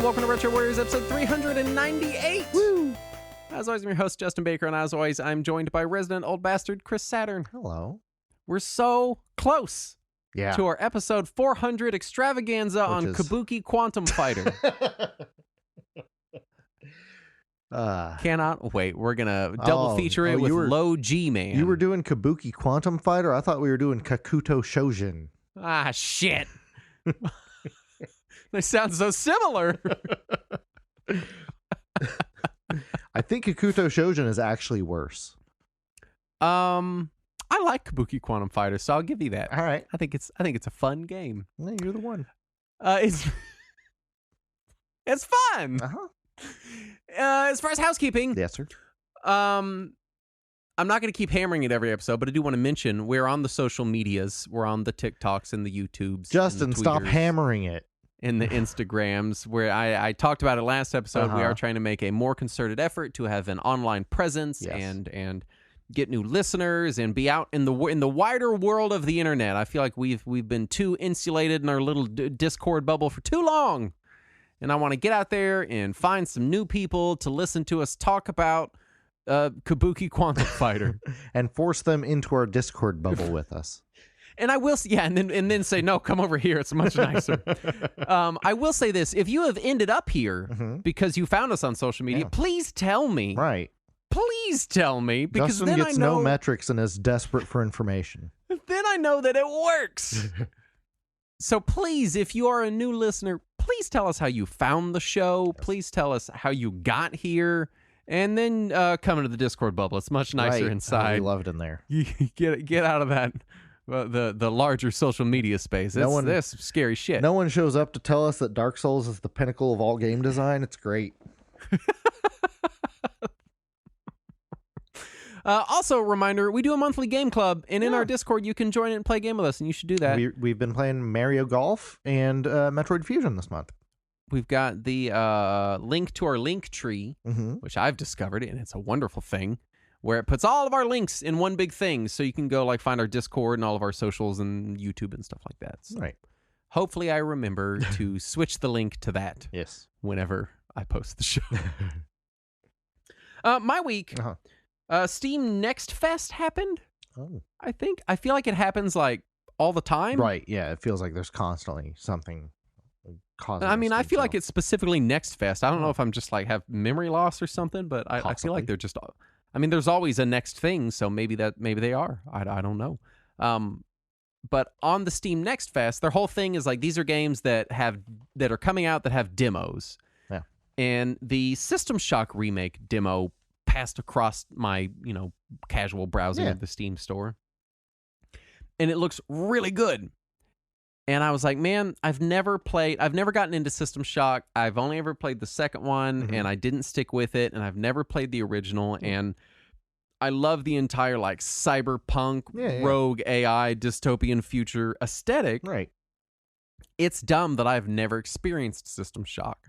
welcome to Retro Warriors episode 398. Woo! As always, I'm your host, Justin Baker, and as always, I'm joined by resident old bastard, Chris Saturn. Hello. We're so close to our episode 400 extravaganza on Kabuki Quantum Fighter. Cannot wait. We're going to double feature it with Low G Man. You were doing Kabuki Quantum Fighter? I thought we were doing Kakuto Shojin. Ah, shit. They sound so similar. I think Kakuto Shojin is actually worse. I like Kabuki Quantum Fighter, so I'll give you that. All right. I think it's a fun game. Yeah, you're the one. It's fun. Uh-huh. As far as housekeeping, Yes, sir. I'm not going to keep hammering it every episode, but I do want to mention we're on the social medias. We're on the TikToks and the YouTubes. Justin, and the stop Tweeters hammering it. and the Instagrams, where I talked about it last episode. We are trying to make a more concerted effort to have an online presence and get new listeners and be out in the wider world of the internet. I feel like we've been too insulated in our little Discord bubble for too long. And I want to get out there and find some new people to listen to us talk about Kabuki Quantum Fighter. And force them into our Discord bubble with us. And I will, and then say, no, come over here. It's much nicer. I will say this. If you have ended up here because you found us on social media, please tell me. Right. Please tell me. Because Justin then gets I know, no metrics and is desperate for information. Then I know that it works. So please, if you are a new listener, please tell us how you found the show. Please tell us how you got here. And then come into the Discord bubble. It's much nicer inside. We love it in there. You get out of that. The larger social media space. That's scary shit. No one shows up to tell us that Dark Souls is the pinnacle of all game design. It's great. Also, a reminder, we do a monthly game club, and in our Discord, you can join it and play a game with us, and you should do that. We've been playing Mario Golf and Metroid Fusion this month. We've got the link to our link tree, which I've discovered, and it's a wonderful thing, where it puts all of our links in one big thing, so you can go find our Discord and all of our socials and YouTube and stuff like that. So right. Hopefully I remember to switch the link to that whenever I post the show. My week, Steam Next Fest happened, I think. I feel like it happens all the time. Right, yeah. It feels like there's constantly something causing I mean, I feel like it's specifically Next Fest. I don't know if I'm just have memory loss or something, but I feel like they're just... I mean, there's always a next thing, so maybe they are. I don't know. But on the Steam Next Fest, their whole thing is these are games that are coming out that have demos. Yeah. And the System Shock remake demo passed across my, casual browsing of the Steam store. And it looks really good. And I was like, man, I've never gotten into System Shock. I've only ever played the second one, and I didn't stick with it, and I've never played the original, and I love the entire, cyberpunk, rogue AI, dystopian future aesthetic. Right. It's dumb that I've never experienced System Shock.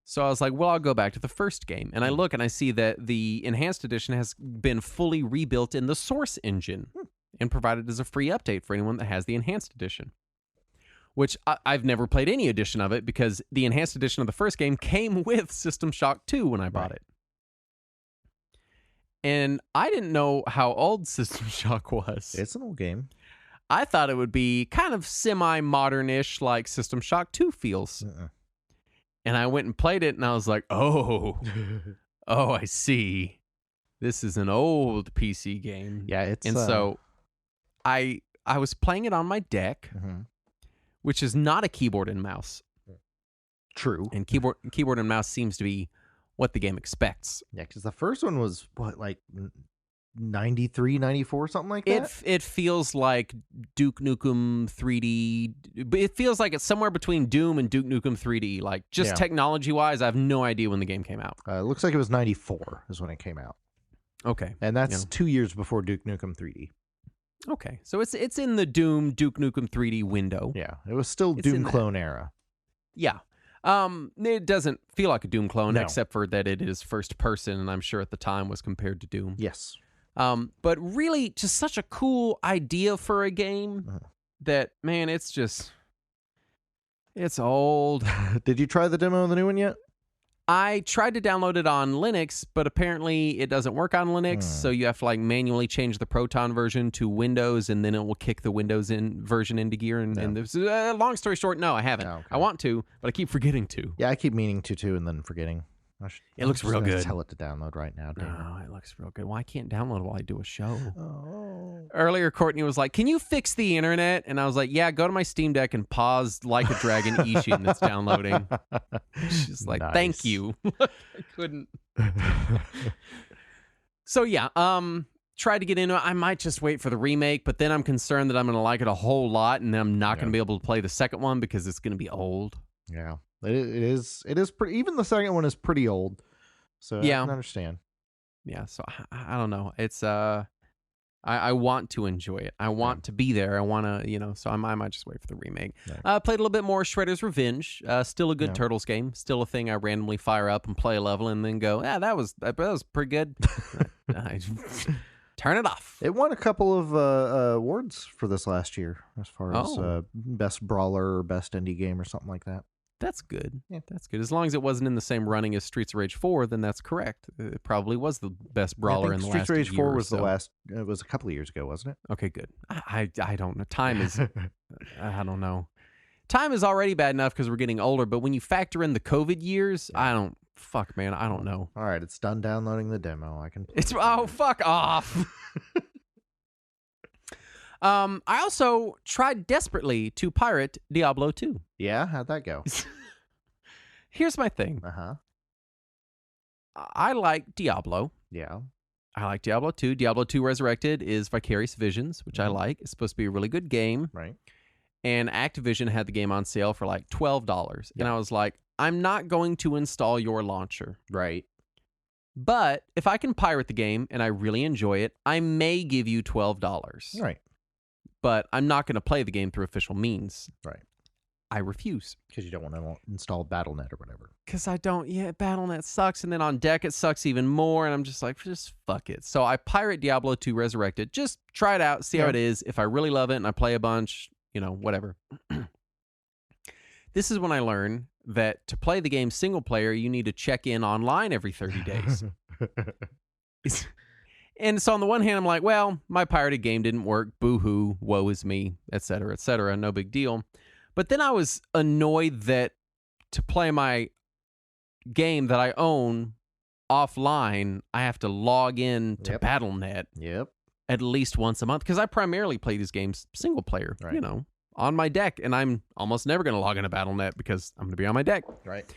So I was like, well, I'll go back to the first game. And I look, and I see that the Enhanced Edition has been fully rebuilt in the Source engine and provided as a free update for anyone that has the Enhanced Edition. Which I've never played any edition of it because the Enhanced Edition of the first game came with System Shock 2 when I bought it. And I didn't know how old System Shock was. It's an old game. I thought it would be kind of semi-modern-ish like System Shock 2 feels. And I went and played it, and I was like, oh, I see. This is an old PC game. Yeah, it's... And so I was playing it on my deck, which is not a keyboard and mouse. True. And keyboard and mouse seems to be what the game expects. Yeah, because the first one was, 93, 94, something like that? It feels like Duke Nukem 3D. It feels like it's somewhere between Doom and Duke Nukem 3D. Technology-wise, I have no idea when the game came out. It looks like it was 94 is when it came out. Okay. And that's 2 years before Duke Nukem 3D. Okay. So it's in the Doom, Duke Nukem 3D window. Yeah. It was still Doom clone era. Yeah. It doesn't feel like a Doom clone, except for that it is first person, and I'm sure at the time was compared to Doom. Yes. But really, just such a cool idea for a game that, man, it's just... It's old. Did you try the demo of the new one yet? I tried to download it on Linux, but apparently it doesn't work on Linux, so you have to like manually change the Proton version to Windows, and then it will kick the Windows version into gear. And long story short, no, I haven't. Oh, okay. I want to, but I keep forgetting to. Yeah, I keep meaning to too, and then forgetting. It looks real good. Tell it to download right now. No, it looks real good. Well, I can't download it while I do a show. Oh. Earlier, Courtney was like, "Can you fix the internet?" And I was like, "Yeah, go to my Steam Deck and pause Like a Dragon Ishin that's downloading." She's like, Nice. "Thank you." I couldn't. So yeah, tried to get into it. I might just wait for the remake, but then I'm concerned that I'm going to like it a whole lot, and then I'm not going to be able to play the second one because it's going to be old. Yeah, it is pretty. Even the second one is pretty old, so yeah. I can understand. Yeah, so I don't know. It's I want to enjoy it. I want to be there. I want to, so I might just wait for the remake. Yeah. Played a little bit more Shredder's Revenge. Still a good Turtles game. Still a thing I randomly fire up and play a level and then go, that was pretty good. Turn it off. It won a couple of awards for this last year as far as best brawler or best indie game or something like that. That's good. Yeah, that's good. As long as it wasn't in the same running as Streets of Rage 4, then that's correct. It probably was the best brawler in the last year. Streets of Rage 4 was the last. It was a couple of years ago, wasn't it? Okay, good. I don't know. Time is. I don't know. Time is already bad enough because we're getting older, but when you factor in the COVID years, I don't. Fuck, man. I don't know. All right, it's done downloading the demo. I can. Fuck off. I also tried desperately to pirate Diablo 2. Yeah, how'd that go? Here's my thing. I like Diablo. Yeah. I like Diablo 2. Diablo 2 Resurrected is Vicarious Visions, which I like. It's supposed to be a really good game. Right. And Activision had the game on sale for like $12. Yeah. And I was like, I'm not going to install your launcher. Right. But if I can pirate the game and I really enjoy it, I may give you $12. Right. But I'm not going to play the game through official means. Right. I refuse. Because you don't want to install Battle.net or whatever. Because I don't. Yeah, Battle.net sucks. And then on deck, it sucks even more. And I'm just like, just fuck it. So I pirate Diablo 2 Resurrected. Just try it out. See how it is. If I really love it and I play a bunch, whatever. This is when I learn that to play the game single player, you need to check in online every 30 days. And so on the one hand, I'm like, well, my pirated game didn't work. Boo-hoo, woe is me, et cetera, no big deal. But then I was annoyed that to play my game that I own offline, I have to log in to Battle.net at least once a month. Because I primarily play these games single player, on my deck. And I'm almost never going to log into Battle.net because I'm going to be on my deck. Right.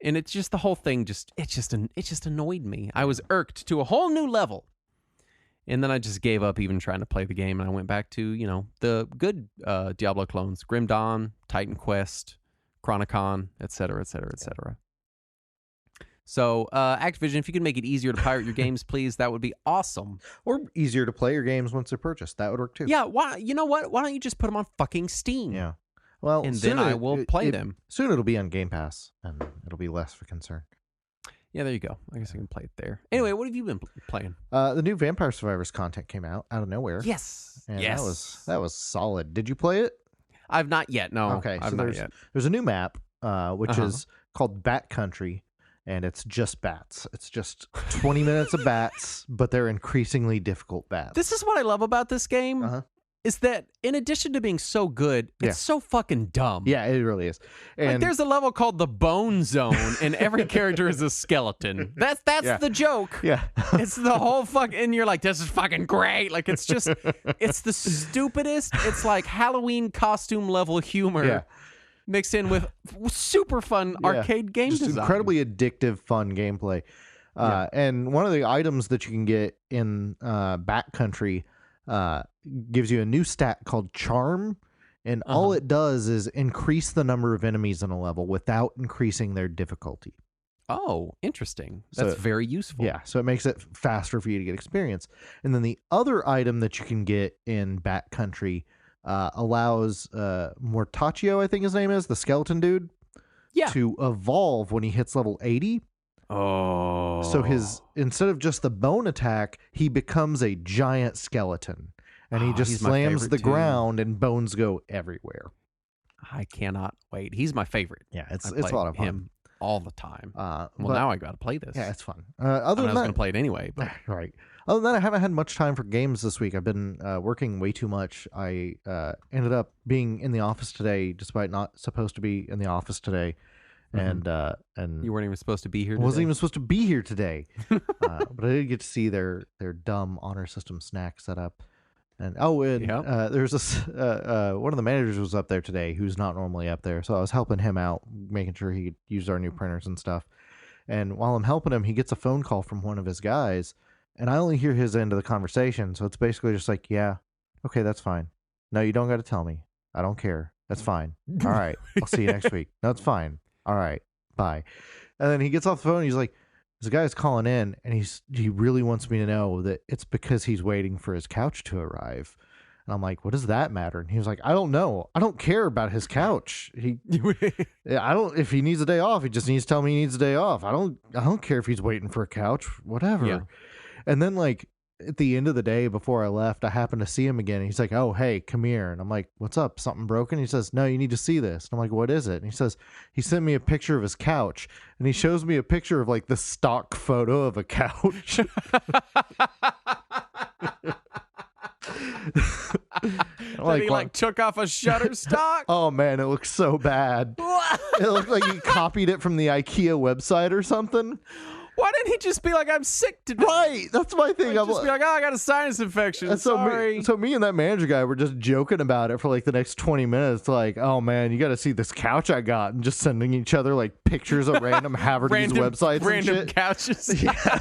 And it's just the whole thing, it just annoyed me. I was irked to a whole new level. And then I just gave up even trying to play the game, and I went back to, the good Diablo clones, Grim Dawn, Titan Quest, Chronicon, et cetera, et cetera, et cetera. So, Activision, if you could make it easier to pirate your games, please, that would be awesome. Or easier to play your games once they're purchased. That would work, too. Yeah, you know what? Why don't you just put them on fucking Steam? Yeah. Well, and then I will play them. Soon it'll be on Game Pass, and it'll be less of a concern. Yeah, there you go. I guess I can play it there. Anyway, what have you been playing? The new Vampire Survivors content came out of nowhere. Yes. And that was solid. Did you play it? I've not yet. No. Okay. I've not yet. There's a new map, which is called Bat Country, and it's just bats. It's just 20 minutes of bats, but they're increasingly difficult bats. This is what I love about this game. Is that in addition to being so good, it's so fucking dumb. Yeah, it really is. And like there's a level called the Bone Zone, and every character is a skeleton. That's the joke. Yeah. It's the whole and you're like, this is fucking great. Like it's the stupidest. It's like Halloween costume level humor mixed in with super fun arcade game design. Incredibly addictive, fun gameplay. And one of the items that you can get in Bat Country gives you a new stat called Charm, and all it does is increase the number of enemies in a level without increasing their difficulty. Oh, interesting. That's very useful. Yeah, so it makes it faster for you to get experience. And then the other item that you can get in Bat Country allows Mortaccio, I think his name is, the skeleton dude, to evolve when he hits level 80. Oh. So instead of just the bone attack, he becomes a giant skeleton. And he just slams the ground and bones go everywhere. I cannot wait. He's my favorite. Yeah, it's I a play lot of fun. him all the time. Well, now I got to play this. Yeah, it's fun. I Other than was that, going to play it anyway. But. Right. Other than that, I haven't had much time for games this week. I've been working way too much. I ended up being in the office today, despite not supposed to be in the office today. And You weren't even supposed to be here today? Wasn't even supposed to be here today. But I did get to see their dumb honor system snack setup. And there's this one of the managers was up there today who's not normally up there. So I was helping him out, making sure he could use our new printers and stuff. And while I'm helping him, he gets a phone call from one of his guys, and I only hear his end of the conversation. So it's basically just like, yeah, okay, that's fine. No, you don't got to tell me. I don't care. That's fine. All right. I'll see you next week. No, it's fine. All right. Bye. And then he gets off the phone. And he's like, this guy's calling in, and he really wants me to know that it's because he's waiting for his couch to arrive. And I'm like, what does that matter? And he was like, I don't know. I don't care about his couch. If he needs a day off, he just needs to tell me he needs a day off. I don't care if he's waiting for a couch, whatever. Yeah. And then like at the end of the day before I left, I happened to see him again. And he's like, oh, hey, come here. And I'm like, what's up? Something broken? He says, no, you need to see this. And I'm like, what is it? And he says, he sent me a picture of his couch, and he shows me a picture of like the stock photo of a couch. He took off a Shutterstock. Oh man, it looks so bad. It looked like he copied it from the IKEA website or something. Why didn't he just be like, I'm sick today? Right, that's my thing. Just be like, oh, I got a sinus infection. Sorry. So me and that manager guy were just joking about it for like the next 20 minutes. Like, oh man, you got to see this couch I got, and just sending each other like pictures of random Haverty's websites, random and shit. Couches. Yeah.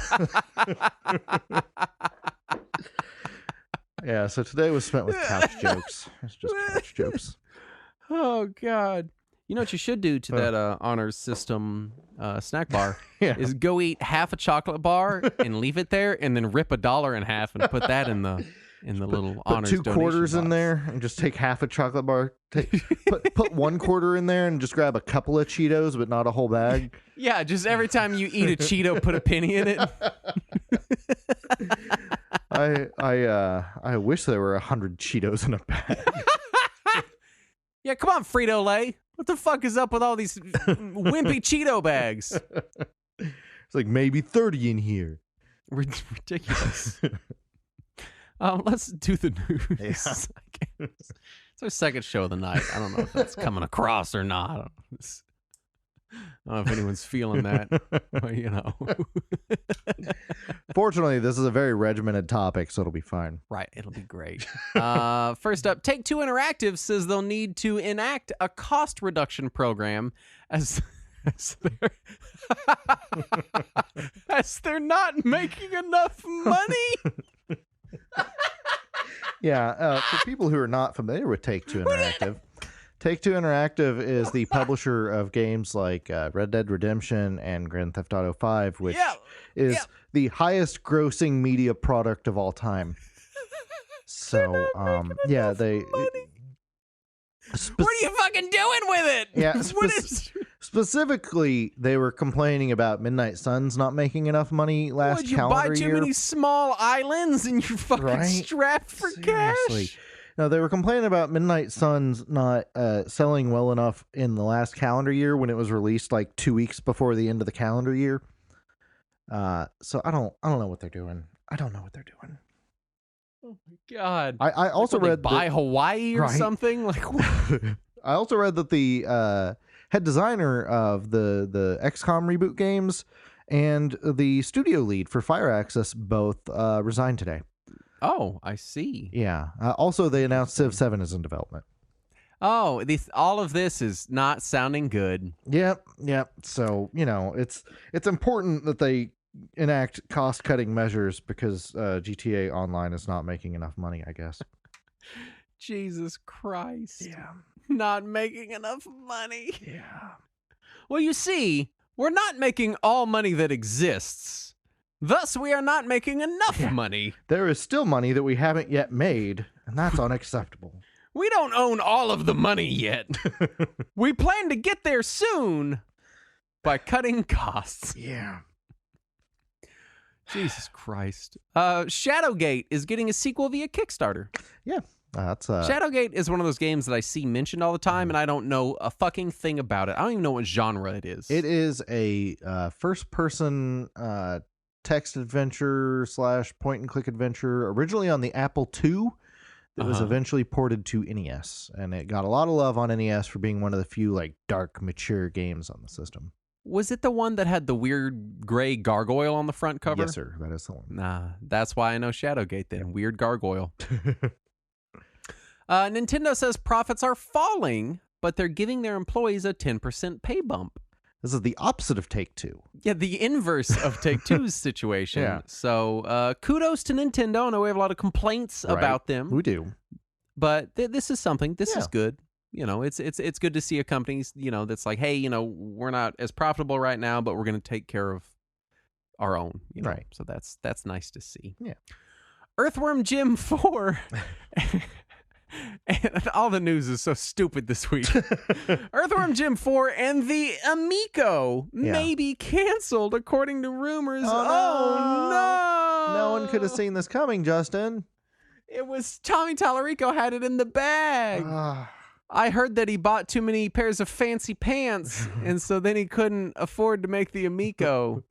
Yeah, so today was spent with couch jokes. It's just couch jokes. Oh, God. You know what you should do to that honors system snack bar is go eat half a chocolate bar and leave it there, and then rip $1 in half and put that in the little honors donation Put 2 quarters box in there and just take half a chocolate bar. Put 1 quarter in there and just grab a couple of Cheetos, but not a whole bag. Yeah, just every time you eat a Cheeto, put a penny in it. I wish there were 100 Cheetos in a bag. Yeah, come on, Frito-Lay. What the fuck is up with all these wimpy Cheeto bags? It's like maybe 30 in here. Ridiculous. Let's do the news. Yeah. It's our second show of the night. I don't know if that's coming across or not. I don't know if anyone's feeling that, but you know. Fortunately, this is a very regimented topic, so it'll be fine. Right, it'll be great. First up, Take-Two Interactive says they'll need to enact a cost reduction program as they're not making enough money. Yeah, for people who are not familiar with Take-Two Interactive, Take-Two Interactive is the publisher of games like Red Dead Redemption and Grand Theft Auto 5, which is the highest grossing media product of all time. So, money. What are you fucking doing with it? Yeah, specifically, they were complaining about Midnight Suns not making enough money last calendar year. Did you buy too many small islands and you're fucking strapped for cash? No, they were complaining about Midnight Suns not selling well enough in the last calendar year when it was released like 2 weeks before the end of the calendar year. So I don't know what they're doing. I don't know what they're doing. Oh my God! I also read buy Hawaii or something like. What? I also read that the head designer of the XCOM reboot games and the studio lead for Fire Access both resigned today. Oh, I see. Yeah. Also, they announced Civ 7 is in development. Oh, all of this is not sounding good. Yep. So, you know, it's important that they enact cost-cutting measures because GTA Online is not making enough money, I guess. Jesus Christ. Yeah. Not making enough money. Yeah. Well, you see, we're not making all money that exists. Thus, we are not making enough money. There is still money that we haven't yet made, and that's unacceptable. We don't own all of the money yet. We plan to get there soon by cutting costs. Yeah. Jesus Christ. Shadowgate is getting a sequel via Kickstarter. Yeah. That's Shadowgate is one of those games that I see mentioned all the time, and I don't know a fucking thing about it. I don't even know what genre it is. It is a first-person text adventure / point-and-click adventure, originally on the Apple II. It was eventually ported to NES, and it got a lot of love on NES for being one of the few like dark, mature games on the system. Was it the one that had the weird gray gargoyle on the front cover? Yes, sir. That is the one. Nah, that's why I know Shadowgate then. Yep. Weird gargoyle. Nintendo says profits are falling, but they're giving their employees a 10% pay bump. This is the opposite of Take-Two. Yeah, the inverse of Take-Two's situation. Yeah. So kudos to Nintendo. I know we have a lot of complaints about them. We do. But this is something. This is good. You know, it's good to see a company, you know, that's like, hey, you know, we're not as profitable right now, but we're going to take care of our own. You know? Right. So that's nice to see. Yeah. Earthworm Jim 4. And all the news is so stupid this week. Earthworm Jim 4 and the Amico may be canceled, according to rumors. Oh no! No one could have seen this coming, Justin. It was Tommy Tallarico had it in the bag. I heard that he bought too many pairs of fancy pants, and so then he couldn't afford to make the Amico.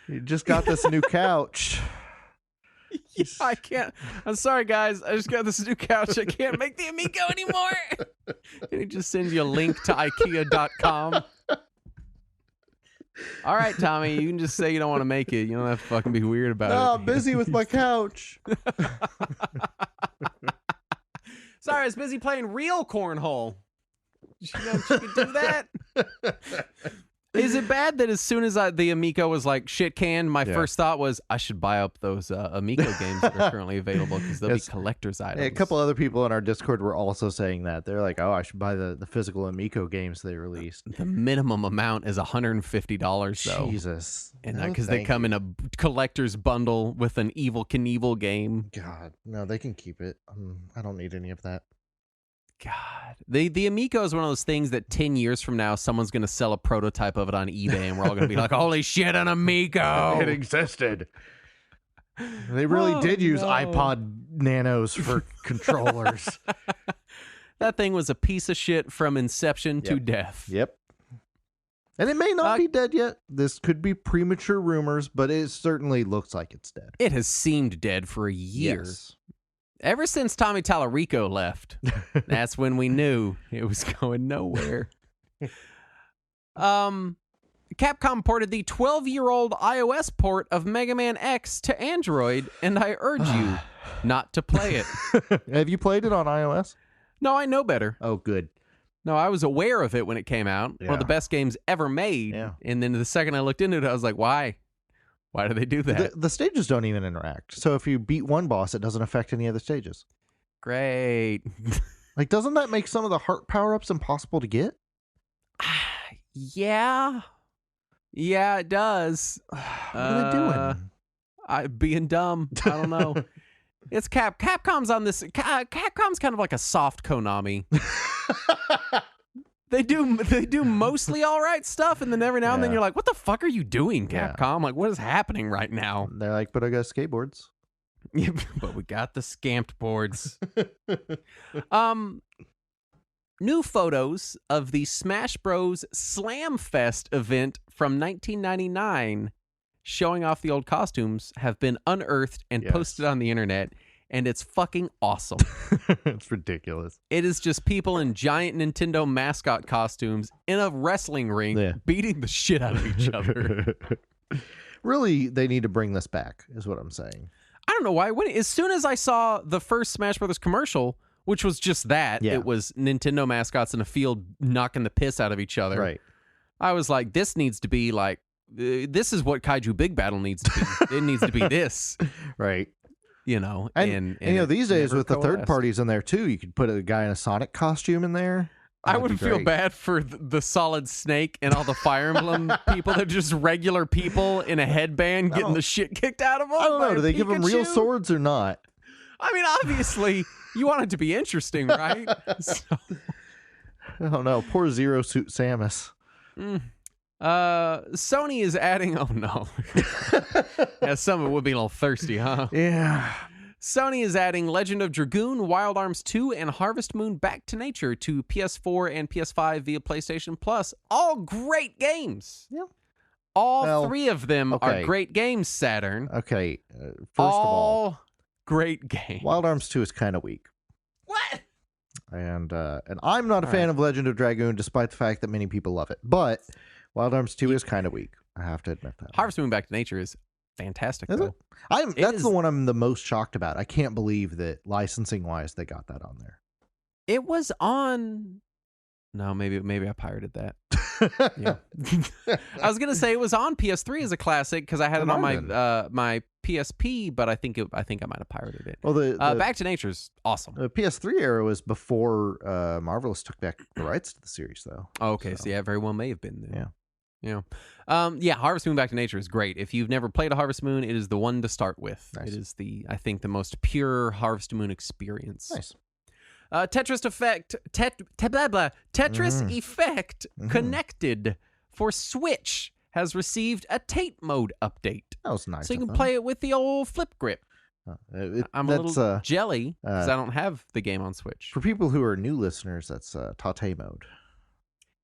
You just got this new couch. Yeah, I can't. I'm sorry, guys. I just got this new couch. I can't make the Amico anymore. And he just sends you a link to IKEA.com. All right, Tommy, you can just say you don't want to make it. You don't have to fucking be weird about it. No, I'm busy with my couch. Sorry, I was busy playing real cornhole. You know you could do that? Is it bad that as soon as the Amico was like shit canned, my first thought was I should buy up those Amico games that are currently available because they'll be collector's items. A couple other people in our Discord were also saying that. They're like, oh, I should buy the physical Amico games they released. The minimum amount is $150, though. Jesus. And because they come in a collector's bundle with an Evel Knievel game. God, no, they can keep it. I don't need any of that. God, the Amico is one of those things that 10 years from now, someone's going to sell a prototype of it on eBay, and we're all going to be like, holy shit, an Amico! It existed. They really did use iPod Nanos for controllers. That thing was a piece of shit from inception to death. Yep. And it may not be dead yet. This could be premature rumors, but it certainly looks like it's dead. It has seemed dead for a year. Yes. Ever since Tommy Tallarico left, that's when we knew it was going nowhere. Capcom ported the 12-year-old iOS port of Mega Man X to Android, and I urge you not to play it. Have you played it on iOS? No, I know better. Oh, good. No, I was aware of it when it came out. Yeah. One of the best games ever made. Yeah. And then the second I looked into it, I was like, why? Why do they do that? The stages don't even interact. So if you beat one boss, it doesn't affect any other stages. Great. Like, doesn't that make some of the heart power-ups impossible to get? Yeah. Yeah, it does. What are they doing? Being dumb. I don't know. It's Capcom's on this. Capcom's kind of like a soft Konami. They do mostly all right stuff, and then every now and then you're like, what the fuck are you doing, Capcom? Yeah. Like, what is happening right now? They're like, but I got skateboards. Yeah, but we got the scamped boards. New photos of the Smash Bros. Slam Fest event from 1999 showing off the old costumes have been unearthed and posted on the internet. And it's fucking awesome. It's ridiculous. It is just people in giant Nintendo mascot costumes in a wrestling ring beating the shit out of each other. Really, they need to bring this back, is what I'm saying. I don't know why. As soon as I saw the first Smash Brothers commercial, which was just that, it was Nintendo mascots in a field knocking the piss out of each other. Right. I was like, this needs to be like, this is what Kaiju Big Battle needs to be. It needs to be this. Right. You know, and you know, these days with the third parties in there too, you could put a guy in a Sonic costume in there. I would feel bad for the Solid Snake and all the Fire Emblem people that are just regular people in a headband getting the shit kicked out of them. I don't know. Do they give them real swords or not? I mean, obviously, you want it to be interesting, right? So. I don't know. Poor Zero Suit Samus. Sony is adding... Oh, no. Yeah, some would be a little thirsty, huh? Yeah. Sony is adding Legend of Dragoon, Wild Arms 2, and Harvest Moon Back to Nature to PS4 and PS5 via PlayStation Plus. All great games. Yeah. All three of them are great games, Saturn. Okay. First of all, great games. Wild Arms 2 is kind of weak. What? And I'm not a fan of Legend of Dragoon, despite the fact that many people love it. But Wild Arms 2 is kind of weak. I have to admit that. Harvest Moon Back to Nature is fantastic, is though. That's the one I'm the most shocked about. I can't believe that licensing-wise they got that on there. It was on... No, maybe I pirated that. Yeah. I was gonna say it was on PS3 as a classic because I had it on my my PSP, but I think I might have pirated it. Well, the Back to Nature is awesome. The PS3 era was before Marvelous took back the rights to the series, though. Oh, okay, so yeah, very well may have been then. Yeah. Yeah. Harvest Moon Back to Nature is great. If you've never played a Harvest Moon, it is the one to start with. Nice. It is I think the most pure Harvest Moon experience. Nice. Tetris Effect, Tetris Effect Connected for Switch has received a Tate mode update. That was nice. So you can play it with the old flip grip. I'm a little jelly because I don't have the game on Switch. For people who are new listeners, that's Tate mode.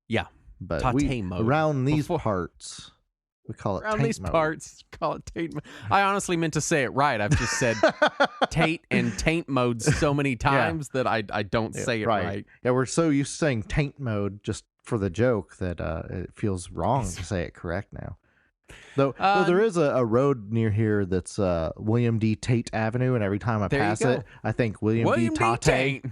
Yeah, but Tate mode. Around these parts, we call it around these mode. parts, call it Tate mode. I honestly meant to say it right. I've just said Tate and taint modes so many times that I don't say it right. Yeah, we're so used to saying taint mode just for the joke that it feels wrong to say it correct now. Though there is a road near here that's William D. Tate Avenue, and every time I pass it, I think William D. Tate.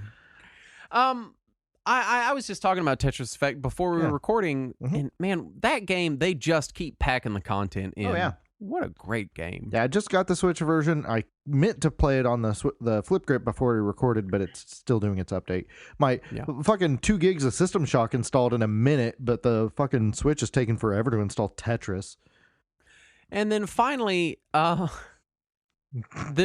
I was just talking about Tetris Effect before we were recording, and man, that game, they just keep packing the content in. Oh, yeah. What a great game. Yeah, I just got the Switch version. I meant to play it on the flip grip before we recorded, but it's still doing its update. My fucking 2 gigs of System Shock installed in a minute, but the fucking Switch is taking forever to install Tetris. And then finally, the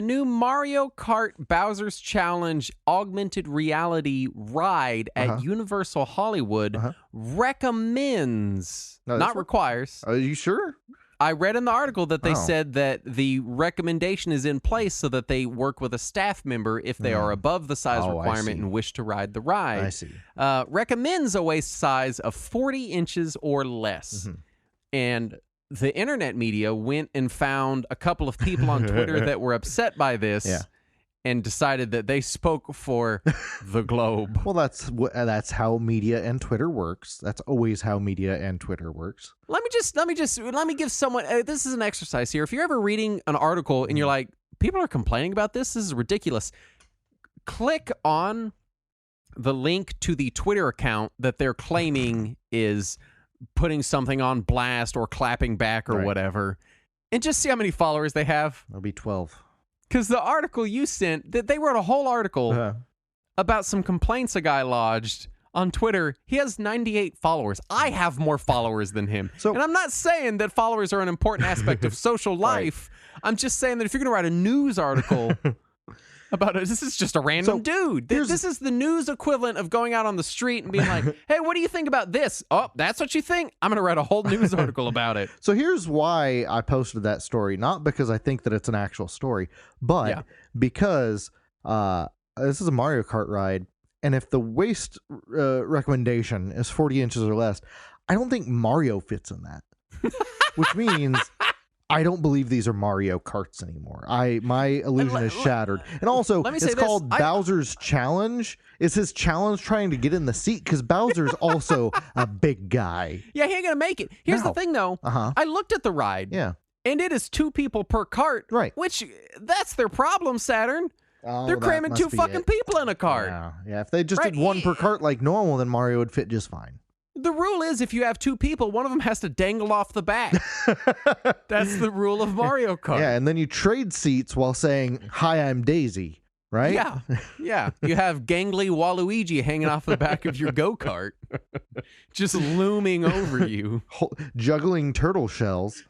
new Mario Kart Bowser's Challenge augmented reality ride at Universal Hollywood recommends, not requires. Are you sure? I read in the article that they said that the recommendation is in place so that they work with a staff member if they are above the size requirement and wish to ride the ride. I see. Recommends a waist size of 40 inches or less. And the internet media went and found a couple of people on Twitter that were upset by this and decided that they spoke for the globe. Well, that's how media and Twitter works. That's always how media and Twitter works. Let me give someone, this is an exercise here. If you're ever reading an article and you're like, people are complaining about this is ridiculous, click on the link to the Twitter account that they're claiming is putting something on blast or clapping back or whatever, and just see how many followers they have. It'll be 12. Because the article you sent, they wrote a whole article about some complaints a guy lodged on Twitter. He has 98 followers. I have more followers than him. And I'm not saying that followers are an important aspect of social life. I'm just saying that if you're going to write a news article about it, this is just a random dude. This is the news equivalent of going out on the street and being like, hey, what do you think about this? Oh, that's what you think? I'm going to write a whole news article about it. So here's why I posted that story. Not because I think that it's an actual story, but because this is a Mario Kart ride. And if the waist recommendation is 40 inches or less, I don't think Mario fits in that. Which means I don't believe these are Mario Karts anymore. My illusion is shattered. And also, it's called Bowser's Challenge. Is his challenge trying to get in the seat? Because Bowser's also a big guy. Yeah, he ain't going to make it. Here's the thing, though. I looked at the ride. Yeah. And it is 2 people per cart. Right. Which, that's their problem, Saturn. Oh, they're cramming 2 fucking people in a cart. Yeah. If they just did 1 per cart like normal, then Mario would fit just fine. The rule is if you have 2 people, one of them has to dangle off the back. That's the rule of Mario Kart. Yeah, and then you trade seats while saying, hi, I'm Daisy, right? Yeah. You have gangly Waluigi hanging off the back of your go-kart, just looming over you. Juggling turtle shells.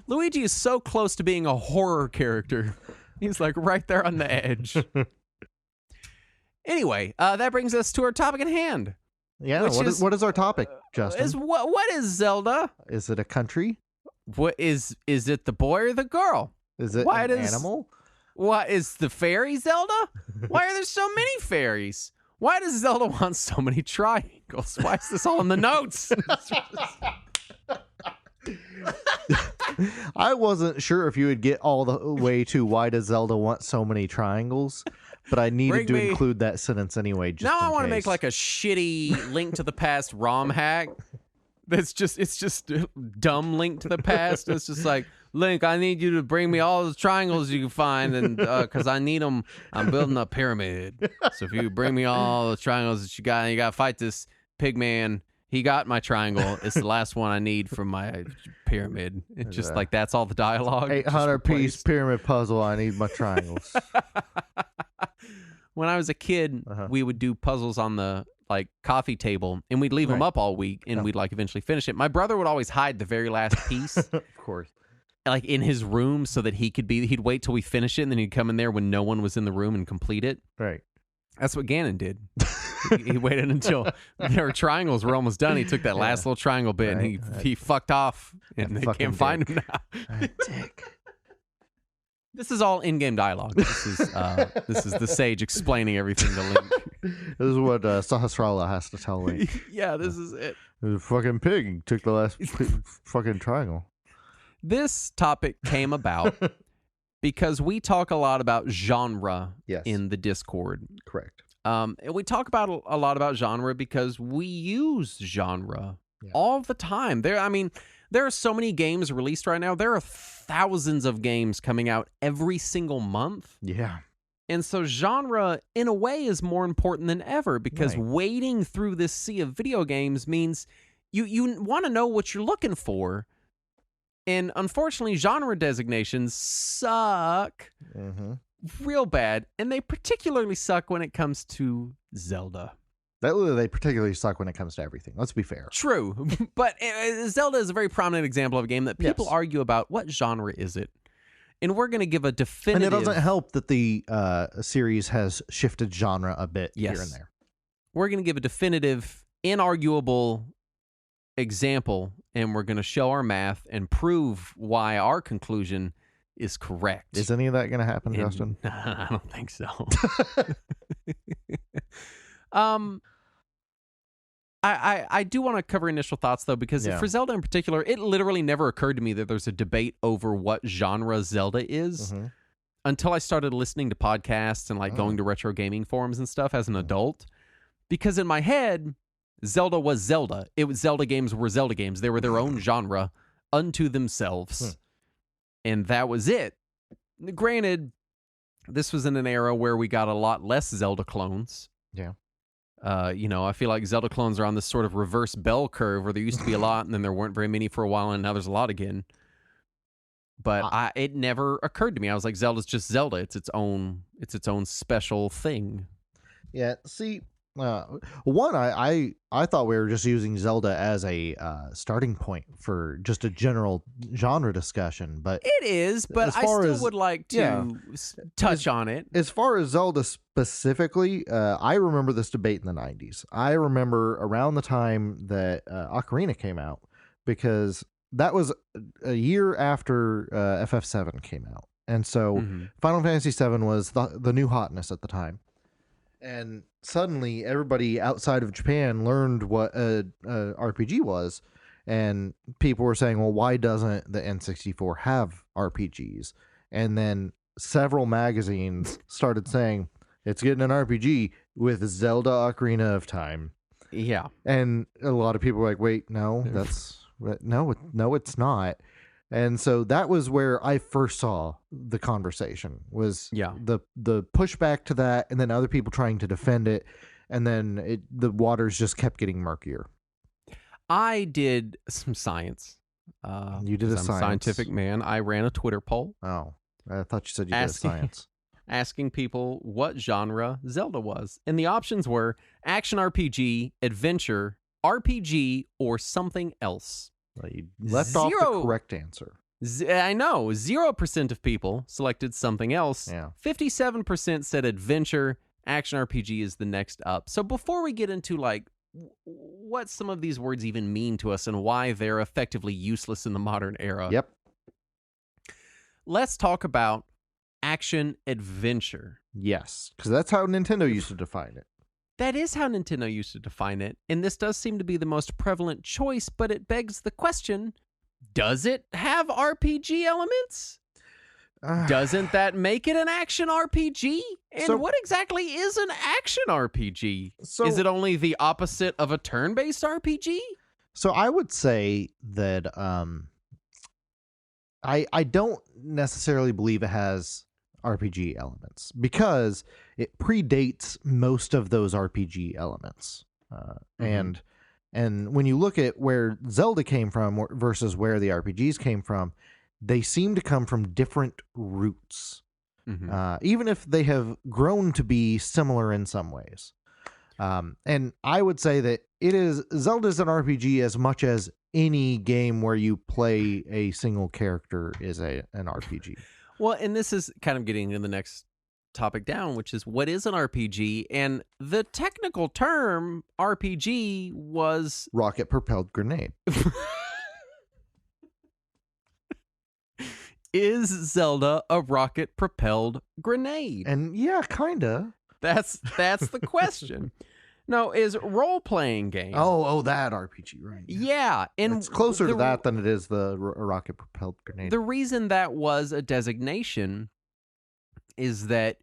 Luigi is so close to being a horror character. He's like right there on the edge. Anyway, that brings us to our topic at hand. Yeah. What is our topic, Justin? What is Zelda? Is it a country? What is it? The boy or the girl? Is it an animal? What is the fairy Zelda? Why are there so many fairies? Why does Zelda want so many triangles? Why is this all in the notes? I wasn't sure if you would get all the way to why does Zelda want so many triangles, but I needed to include that sentence anyway. Just now I want to make like a shitty Link to the Past ROM hack. It's just a dumb Link to the Past. It's just like, Link, I need you to bring me all the triangles you can find, and because I need them. I'm building a pyramid. So if you bring me all the triangles that you got, and you got to fight this pig man. He got my triangle. It's the last one I need for my pyramid. It's just like that's all the dialogue. 800-piece pyramid puzzle. I need my triangles. When I was a kid, we would do puzzles on the coffee table, and we'd leave them up all week, and we'd eventually finish it. My brother would always hide the very last piece, of course, in his room, so that he'd wait till we finish it, and then he'd come in there when no one was in the room and complete it. Right. That's what Ganon did. He waited until their triangles were almost done. He took that last little triangle bit, and he fucked off, and they can't find him now. Dick. This is all in-game dialogue. This is the sage explaining everything to Link. This is what Sahasrara has to tell Link. Yeah, this is it. The fucking pig took the last fucking triangle. This topic came about because we talk a lot about genre in the Discord. Correct. And we talk about a lot about genre because we use genre all the time. There are so many games released right now. There are thousands of games coming out every single month. Yeah. And so genre, in a way, is more important than ever because wading through this sea of video games means you want to know what you're looking for. And unfortunately, genre designations suck real bad. And they particularly suck when it comes to Zelda. They particularly suck when it comes to everything. Let's be fair. True. But Zelda is a very prominent example of a game that people argue about. What genre is it? And we're going to give a definitive... And it doesn't help that the series has shifted genre a bit here and there. We're going to give a definitive, inarguable example, and we're going to show our math and prove why our conclusion is correct. Is any of that going to happen, Justin? I don't think so. I do want to cover initial thoughts, though, because for Zelda in particular, it literally never occurred to me that there's a debate over what genre Zelda is until I started listening to podcasts and going to retro gaming forums and stuff as an adult. Because in my head, Zelda was Zelda. Zelda games were Zelda games. They were their own genre unto themselves. And that was it. Granted, this was in an era where we got a lot less Zelda clones. Yeah. I feel like Zelda clones are on this sort of reverse bell curve where there used to be a lot and then there weren't very many for a while and now there's a lot again. But it never occurred to me. I was like, Zelda's just Zelda. It's its own special thing. Yeah. See, one, I thought we were just using Zelda as a starting point for just a general genre discussion, but it is. But I still would like to touch on it. As far as Zelda specifically, I remember this debate in the 90s. I remember around the time that Ocarina came out, because that was a year after FF7 came out, and so Final Fantasy VII was the new hotness at the time. And suddenly, everybody outside of Japan learned what a RPG was, and people were saying, "Well, why doesn't the N64 have RPGs?" And then several magazines started saying, "It's getting an RPG with Zelda: Ocarina of Time." Yeah, and a lot of people were like, "Wait, no, no, it's not." And so that was where I first saw the conversation, was the pushback to that, and then other people trying to defend it, and then the waters just kept getting murkier. I did some science. You did a science. I'm a scientific man. I ran a Twitter poll. Oh, I thought you said you did a science. Asking people what genre Zelda was. And the options were action RPG, adventure, RPG, or something else. Well, you left off the correct answer. I know. 0% of people selected something else. Yeah. 57% said adventure. Action RPG is the next up. So before we get into what some of these words even mean to us and why they're effectively useless in the modern era. Yep. Let's talk about action adventure. Yes, because that's how Nintendo used to define it. That is how Nintendo used to define it, and this does seem to be the most prevalent choice, but it begs the question, does it have RPG elements? Doesn't that make it an action RPG? And what exactly is an action RPG? Is it only the opposite of a turn-based RPG? So I would say that I don't necessarily believe it has RPG elements because it predates most of those RPG elements. And when you look at where Zelda came from versus where the RPGs came from, they seem to come from different roots, even if they have grown to be similar in some ways. And I would say that Zelda's an RPG as much as any game where you play a single character is an RPG. Well, and this is kind of getting into the next topic down, which is what is an RPG? And the technical term RPG was... rocket-propelled grenade. Is Zelda a rocket-propelled grenade? And yeah, kinda. That's the question. No, is role-playing game. Oh, that RPG, right? Yeah. And it's closer to that than it is the rocket-propelled grenade. The reason that was a designation is that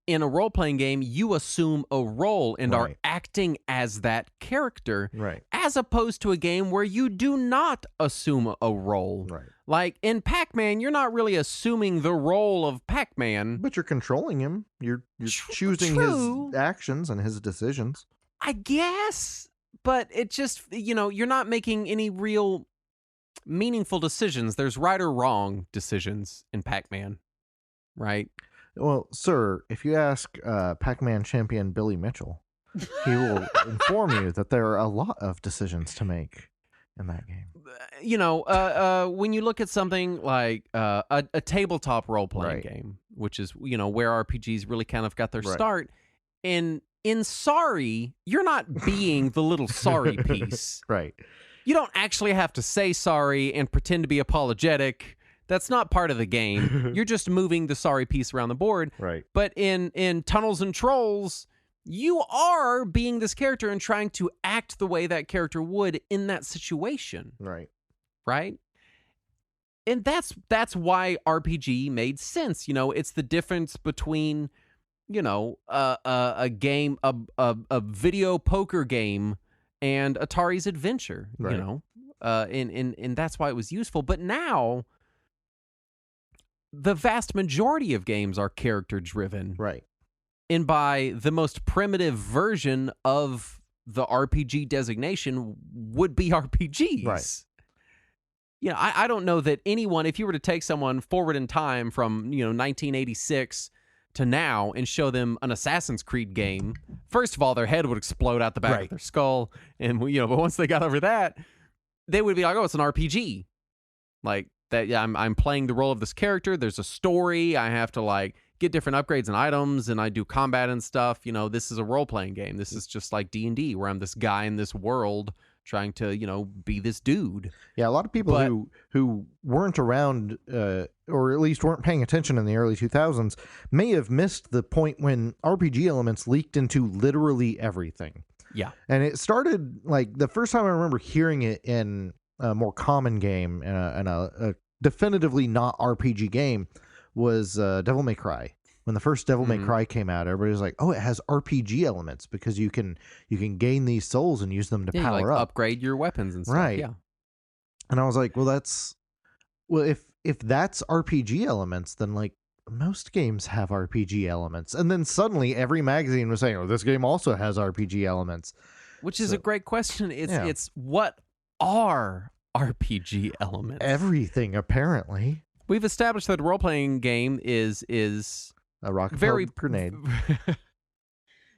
in a role-playing game, you assume a role and are acting as that character, as opposed to a game where you do not assume a role. Right. Like in Pac-Man, you're not really assuming the role of Pac-Man. But you're controlling him. You're choosing his actions and his decisions. I guess, but it just, you're not making any real meaningful decisions. There's right or wrong decisions in Pac-Man, right? Well, sir, if you ask Pac-Man champion Billy Mitchell, he will inform you that there are a lot of decisions to make in that game. When you look at something like a tabletop role-playing game, which is, where RPGs really kind of got their start, in Sorry, you're not being the little sorry piece. Right. You don't actually have to say sorry and pretend to be apologetic. That's not part of the game. You're just moving the sorry piece around the board. Right. But in Tunnels and Trolls, you are being this character and trying to act the way that character would in that situation. Right. Right? And that's why RPG made sense. It's the difference between, a game, a video poker game and Atari's Adventure, and that's why it was useful. But now the vast majority of games are character driven. Right. And by the most primitive version of the RPG designation would be RPGs. Right. I don't know that anyone, if you were to take someone forward in time from, 1986 to now and show them an Assassin's Creed game, first of all, their head would explode out the back of their skull. And, but once they got over that, they would be like, oh, it's an RPG. Like that. Yeah, I'm playing the role of this character. There's a story. I have to get different upgrades and items, and I do combat and stuff. This is a role-playing game. This is just like D&D, where I'm this guy in this world trying to, be this dude. Yeah, a lot of people who weren't around, or at least weren't paying attention in the early 2000s, may have missed the point when RPG elements leaked into literally everything. Yeah. And it started, the first time I remember hearing it in a more common game, and a definitively not RPG game, was Devil May Cry. When the first Devil May Cry came out, everybody was like, "Oh, it has RPG elements because you can gain these souls and use them to power up, upgrade your weapons and stuff." Right. Yeah. And I was like, "Well, if that's RPG elements, then most games have RPG elements." And then suddenly every magazine was saying, "Oh, this game also has RPG elements," which is a great question. It's what are RPG elements? Everything, apparently. We've established that a role-playing game is a rocket grenade.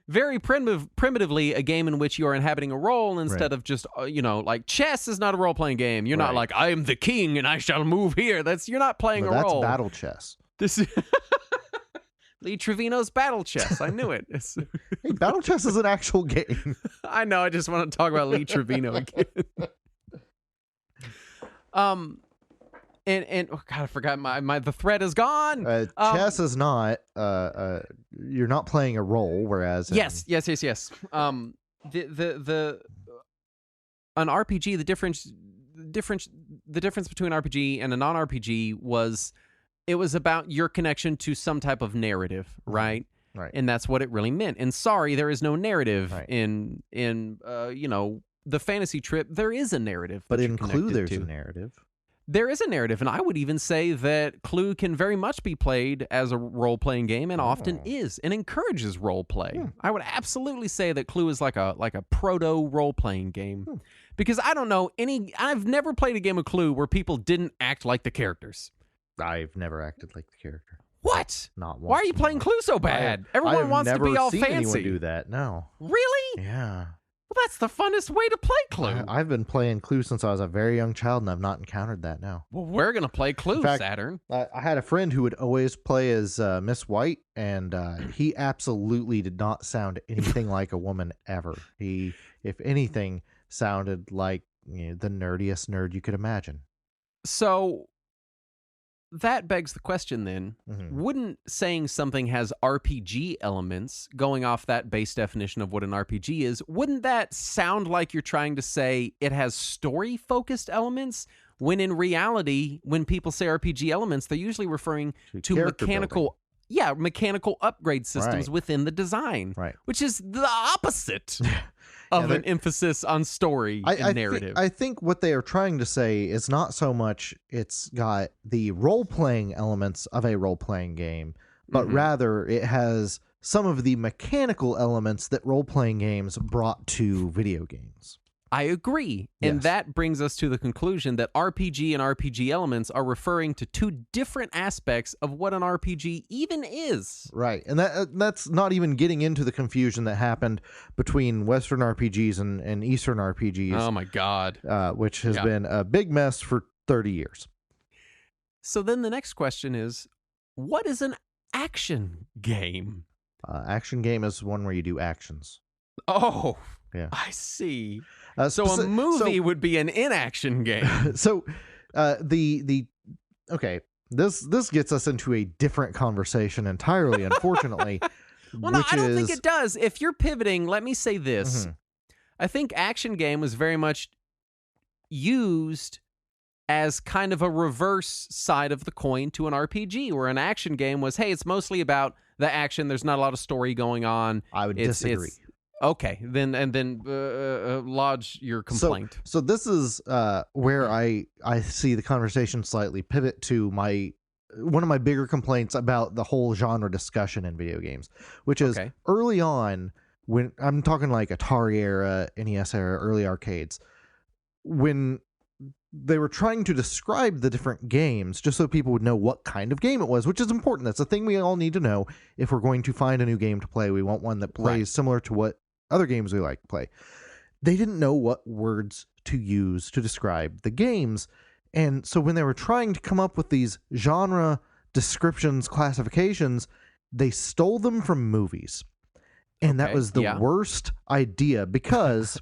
Very primitively a game in which you are inhabiting a role instead of just, chess is not a role-playing game. You're not like, I am the king and I shall move here. You're not playing a role. That's battle chess. This Lee Trevino's Battle Chess. I knew it. Hey, Battle Chess is an actual game. I know. I just want to talk about Lee Trevino again. And oh God, I forgot the thread is gone. Chess is not. You're not playing a role, whereas yes. An RPG, the difference between RPG and a non-RPG was it was about your connection to some type of narrative, right? Right. And that's what it really meant. And sorry, there is no narrative right. in the fantasy trip. There is a narrative, but in Clue, there's a narrative. There is a narrative, and I would even say that Clue can very much be played as a role-playing game, and often is, and encourages role-play. I would absolutely say that Clue is like a proto role-playing game, because I don't know I've never played a game of Clue where people didn't act like the characters. I've never acted like the character. What? Not once. Why are you playing Clue so bad? Everyone wants to be all fancy. I've never seen anyone do that. No. Really? Yeah. Well, that's the funnest way to play Clue. I've been playing Clue since I was a very young child, and I've not encountered that now. Well, we're going to play Clue, in fact, Saturn. I had a friend who would always play as Miss White, and he absolutely did not sound anything like a woman ever. He, if anything, sounded like the nerdiest nerd you could imagine. So that begs the question then, wouldn't saying something has RPG elements, going off that base definition of what an RPG is, wouldn't that sound like you're trying to say it has story-focused elements, when in reality, when people say RPG elements, they're usually referring to mechanical upgrade systems within the design, which is the opposite of an emphasis on story and narrative. I think what they are trying to say is not so much it's got the role-playing elements of a role-playing game, but rather it has some of the mechanical elements that role-playing games brought to video games. I agree. And that brings us to the conclusion that RPG and RPG elements are referring to two different aspects of what an RPG even is. Right. And that's not even getting into the confusion that happened between Western RPGs and Eastern RPGs. Oh, my God. Which has been a big mess for 30 years. So then the next question is, what is an action game? Action game is one where you do actions. Oh, yeah. I see. So a movie would be an inaction game. So okay, this gets us into a different conversation entirely, unfortunately. Well, no, I don't think it does. If you're pivoting, let me say this. I think action game was very much used as kind of a reverse side of the coin to an RPG, where an action game was, hey, it's mostly about the action. There's not a lot of story going on. I would disagree. Okay, then lodge your complaint. So this is where I see the conversation slightly pivot to one of my bigger complaints about the whole genre discussion in video games, which is early on, when I'm talking like Atari era, NES era, early arcades, when they were trying to describe the different games just so people would know what kind of game it was, which is important. That's a thing we all need to know if we're going to find a new game to play. We want one that plays similar to what other games we like to play. They didn't know what words to use to describe the games. And so when they were trying to come up with these genre descriptions, classifications, they stole them from movies. And that was the worst idea, because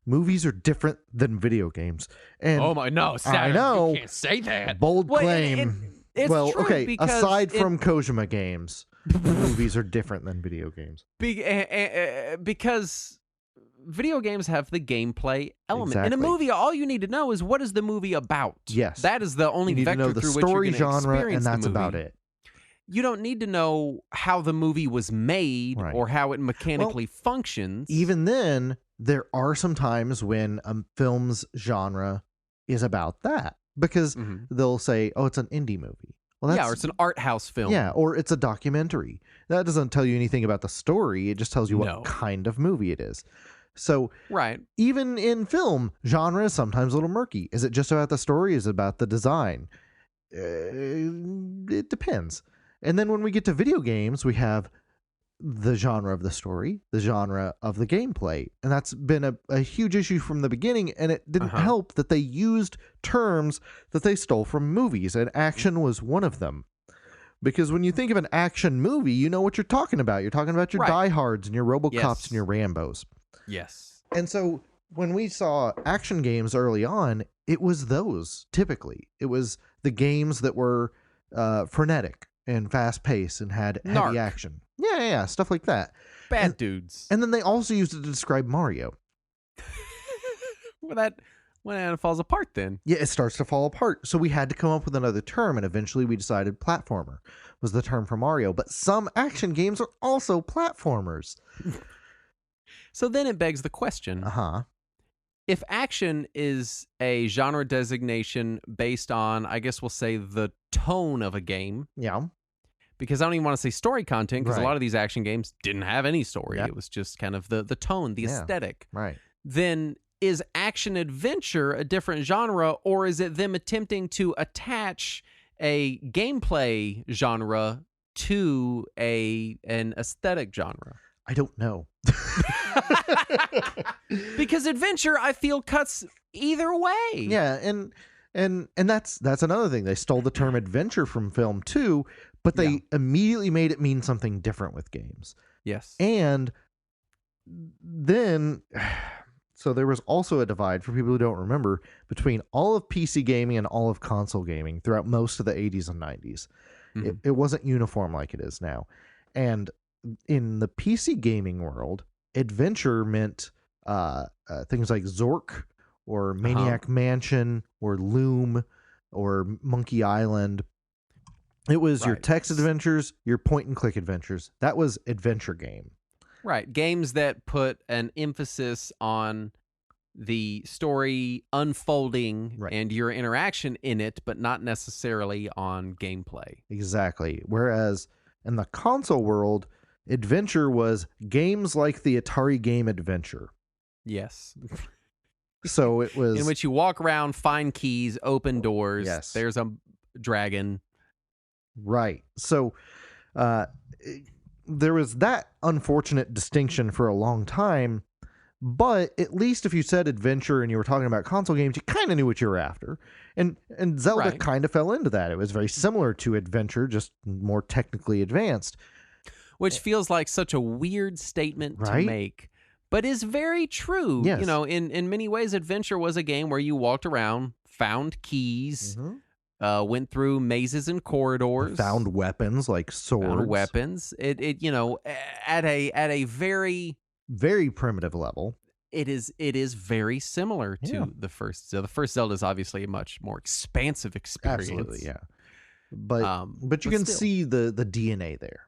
movies are different than video games. And oh my, no, Saturn, I know. You can't say that. Bold claim. It's true, okay, aside from Kojima games, movies are different than video games. Because video games have the gameplay element. Exactly. In a movie, all you need to know is what is the movie about. Yes. That is the only vector through which you're going to experience the movie. And that's about it. You don't need to know how the movie was made or how it mechanically functions. Even then, there are some times when a film's genre is about that. Because they'll say, oh, it's an indie movie. Well, or it's an art house film. Yeah, or it's a documentary. That doesn't tell you anything about the story. It just tells you what kind of movie it is. So even in film, genre is sometimes a little murky. Is it just about the story? Is it about the design? It depends. And then when we get to video games, we have the genre of the story, the genre of the gameplay. And that's been a huge issue from the beginning, and it didn't help that they used terms that they stole from movies, and action was one of them. Because when you think of an action movie, you know what you're talking about. You're talking about your Die Hards and your RoboCops and your Rambos. Yes. And so when we saw action games early on, it was those, typically. It was the games that were frenetic and fast-paced and had heavy action. Yeah, stuff like that. Bad dudes. And then they also used it to describe Mario. Well, when it falls apart then. Yeah, it starts to fall apart. So we had to come up with another term, and eventually we decided platformer was the term for Mario. But some action games are also platformers. So then it begs the question. If action is a genre designation based on, I guess we'll say, the tone of a game. Yeah. Because I don't even want to say story content, because a lot of these action games didn't have any story. Yep. It was just kind of the tone, the aesthetic. Right. Then is action adventure a different genre, or is it them attempting to attach a gameplay genre to an aesthetic genre? I don't know. Because adventure, I feel, cuts either way. Yeah, and that's another thing. They stole the term adventure from film too, but they immediately made it mean something different with games. Yes. And then so there was also a divide, for people who don't remember, between all of PC gaming and all of console gaming throughout most of the 80s and 90s. Mm-hmm. It wasn't uniform like it is now. And in the PC gaming world, adventure meant things like Zork or Maniac Mansion or Loom or Monkey Island. It was your text adventures, your point-and-click adventures. That was adventure game. Right. Games that put an emphasis on the story unfolding and your interaction in it, but not necessarily on gameplay. Exactly. Whereas in the console world, adventure was games like the Atari game Adventure. Yes. So it was... in which you walk around, find keys, open doors. Yes. There's a dragon. Right. So there was that unfortunate distinction for a long time, but at least if you said adventure and you were talking about console games, you kind of knew what you were after. And Zelda kind of fell into that. It was very similar to adventure, just more technically advanced. Which feels like such a weird statement to make, but is very true. Yes. You know, in many ways, adventure was a game where you walked around, found keys, went through mazes and corridors, found weapons like swords. Found weapons. It you know, at a very primitive level. It is very similar to the first. So the first Zelda is obviously a much more expansive experience. Absolutely, yeah. But you can see the DNA there.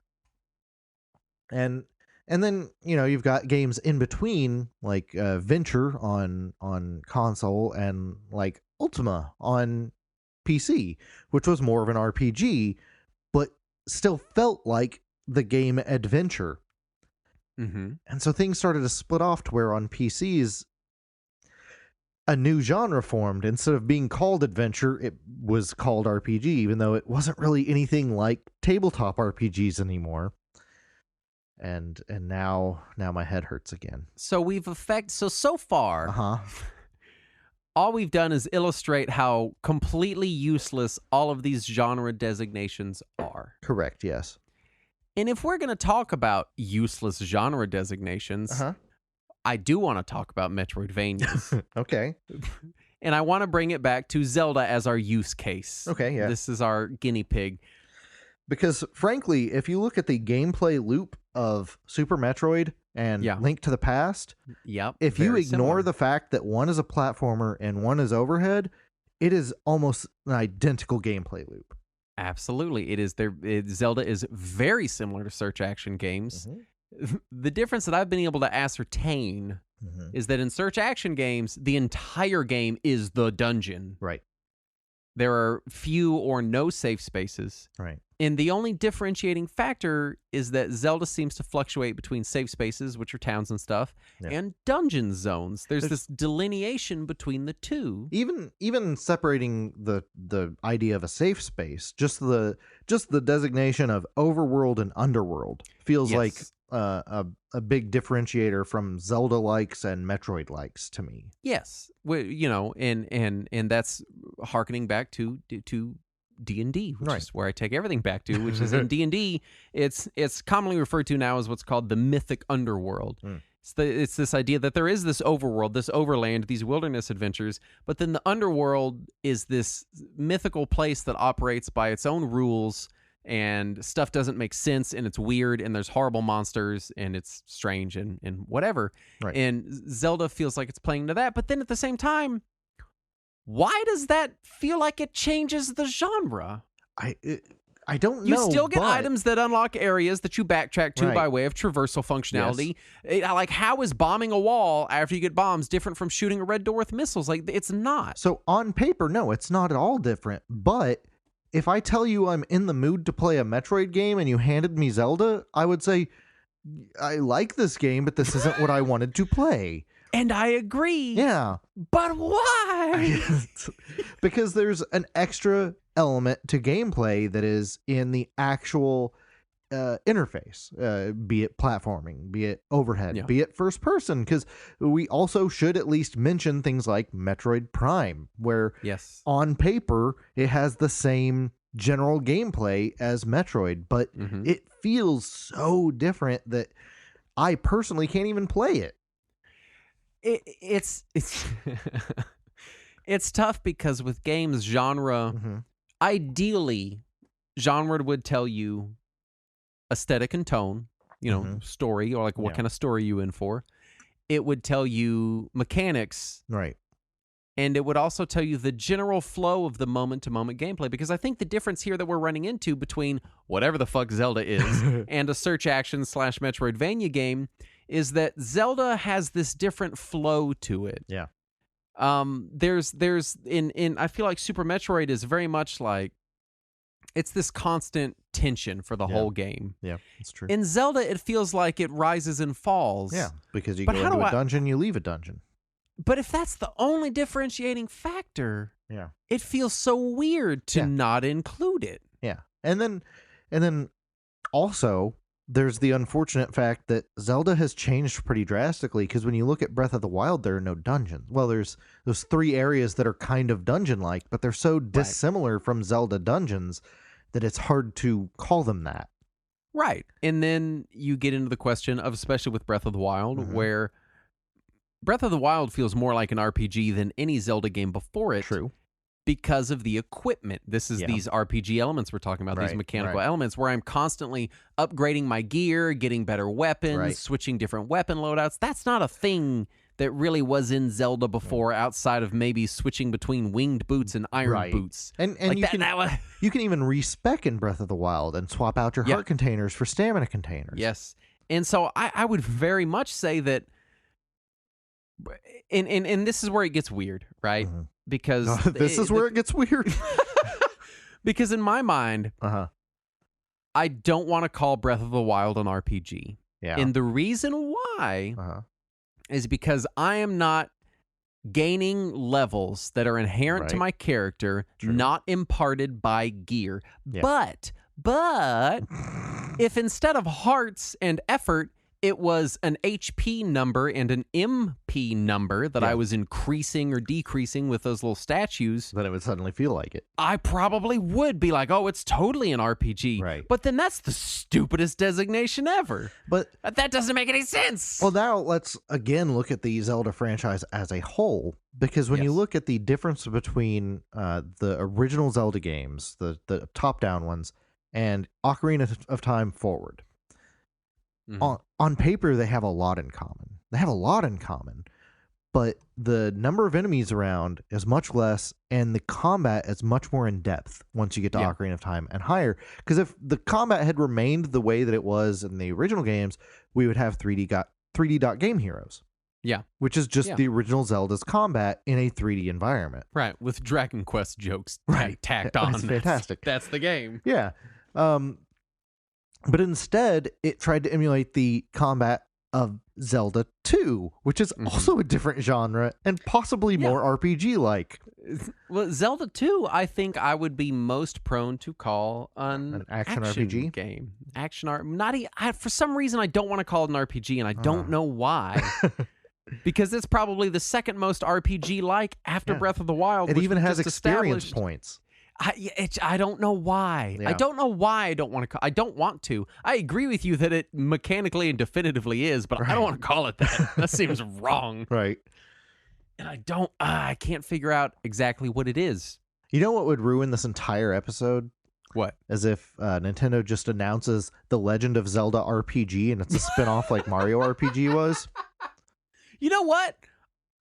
And then, you know, you've got games in between, like Venture on console and like Ultima on PC, which was more of an RPG, but still felt like the game Adventure. Mm-hmm. And so things started to split off to where on PCs, a new genre formed. Instead of being called Adventure, it was called RPG, even though it wasn't really anything like tabletop RPGs anymore. And now my head hurts again. So so far, all we've done is illustrate how completely useless all of these genre designations are. Correct, yes. And if we're going to talk about useless genre designations, I do want to talk about Metroidvanias. Okay. And I want to bring it back to Zelda as our use case. Okay, yeah. This is our guinea pig. Because, frankly, if you look at the gameplay loop of Super Metroid and Link to the Past, if you ignore the fact that one is a platformer and one is overhead, it is almost an identical gameplay loop. Absolutely. It is Zelda is very similar to search action games. Mm-hmm. The difference that I've been able to ascertain is that in search action games, the entire game is the dungeon. Right. There are few or no safe spaces. Right. And the only differentiating factor is that Zelda seems to fluctuate between safe spaces, which are towns and stuff, and dungeon zones. There's this delineation between the two. Even separating the idea of a safe space, just the designation of overworld and underworld feels like a big differentiator from Zelda likes and Metroid likes to me. Yes, you know, and that's harkening back to D&D, which is where I take everything back to, which is in D&D, it's commonly referred to now as what's called the mythic underworld. It's this idea that there is this overworld, this overland, these wilderness adventures, but then the underworld is this mythical place that operates by its own rules, and stuff doesn't make sense, and it's weird, and there's horrible monsters, and it's strange, and whatever. Right. And Zelda feels like it's playing to that, but then at the same time, why does that feel like it changes the genre? I don't know. You still get items that unlock areas that you backtrack to by way of traversal functionality. Yes. Like, how is bombing a wall after you get bombs different from shooting a red door with missiles? Like, it's not. So on paper, no, it's not at all different. But if I tell you I'm in the mood to play a Metroid game and you handed me Zelda, I would say, I like this game, but this isn't what I wanted to play. And I agree. Yeah. But why? Because there's an extra element to gameplay that is in the actual interface, be it platforming, be it overhead, be it first person, because we also should at least mention things like Metroid Prime, where on paper it has the same general gameplay as Metroid, but it feels so different that I personally can't even play it. It's it's tough because with games, genre, ideally, genre would tell you aesthetic and tone, story, or like what kind of story you in for. It would tell you mechanics. Right. And it would also tell you the general flow of the moment-to-moment gameplay, because I think the difference here that we're running into between whatever the fuck Zelda is and a search action / Metroidvania game is that Zelda has this different flow to it. Yeah. There's I feel like Super Metroid is very much like it's this constant tension for the whole game. Yeah, it's true. In Zelda, it feels like it rises and falls. Yeah, because you go into a dungeon, you leave a dungeon. But if that's the only differentiating factor, it feels so weird to not include it. Yeah. And then also there's the unfortunate fact that Zelda has changed pretty drastically, because when you look at Breath of the Wild, there are no dungeons. Well, there's those 3 areas that are kind of dungeon-like, but they're so dissimilar from Zelda dungeons that it's hard to call them that. Right. And then you get into the question of, especially with Breath of the Wild, where Breath of the Wild feels more like an RPG than any Zelda game before it. True. Because of the equipment. This is these RPG elements we're talking about, these mechanical elements where I'm constantly upgrading my gear, getting better weapons, switching different weapon loadouts. That's not a thing that really was in Zelda before, outside of maybe switching between winged boots and iron boots. And like you can even respec in Breath of the Wild and swap out your heart containers for stamina containers. Yes. And so I would very much say that, and this is where it gets weird, right? Because this is where it gets weird. Because in my mind, I don't want to call Breath of the Wild an RPG. Yeah. And the reason why is because I am not gaining levels that are inherent to my character, not imparted by gear. Yeah. But if instead of hearts and effort, it was an HP number and an MP number that I was increasing or decreasing with those little statues, then it would suddenly feel like it. I probably would be like, oh, it's totally an RPG. Right. But then that's the stupidest designation ever. But that doesn't make any sense. Well, now let's again look at the Zelda franchise as a whole, because when you look at the difference between the original Zelda games, the top-down ones, and Ocarina of Time forward, on paper, they have a lot in common. But the number of enemies around is much less, and the combat is much more in depth once you get to Ocarina of Time and higher. Because if the combat had remained the way that it was in the original games, we would have 3D dot game heroes. Yeah. Which is just the original Zelda's combat in a 3D environment. Right, with Dragon Quest jokes tacked on. That's fantastic. That's the game. Yeah. But instead, it tried to emulate the combat of Zelda 2, which is also a different genre and possibly more RPG-like. Well, Zelda 2, I think I would be most prone to call an action RPG game. For some reason, I don't want to call it an RPG, and I don't know why. Because it's probably the second most RPG-like after Breath of the Wild. It even has experience points. I don't know why. Yeah. I don't know why I don't want to. I don't want to. I agree with you that it mechanically and definitively is, but I don't want to call it that. That seems wrong. Right. And I don't. I can't figure out exactly what it is. You know what would ruin this entire episode? What? As if Nintendo just announces The Legend of Zelda RPG and it's a spinoff like Mario RPG was. You know what?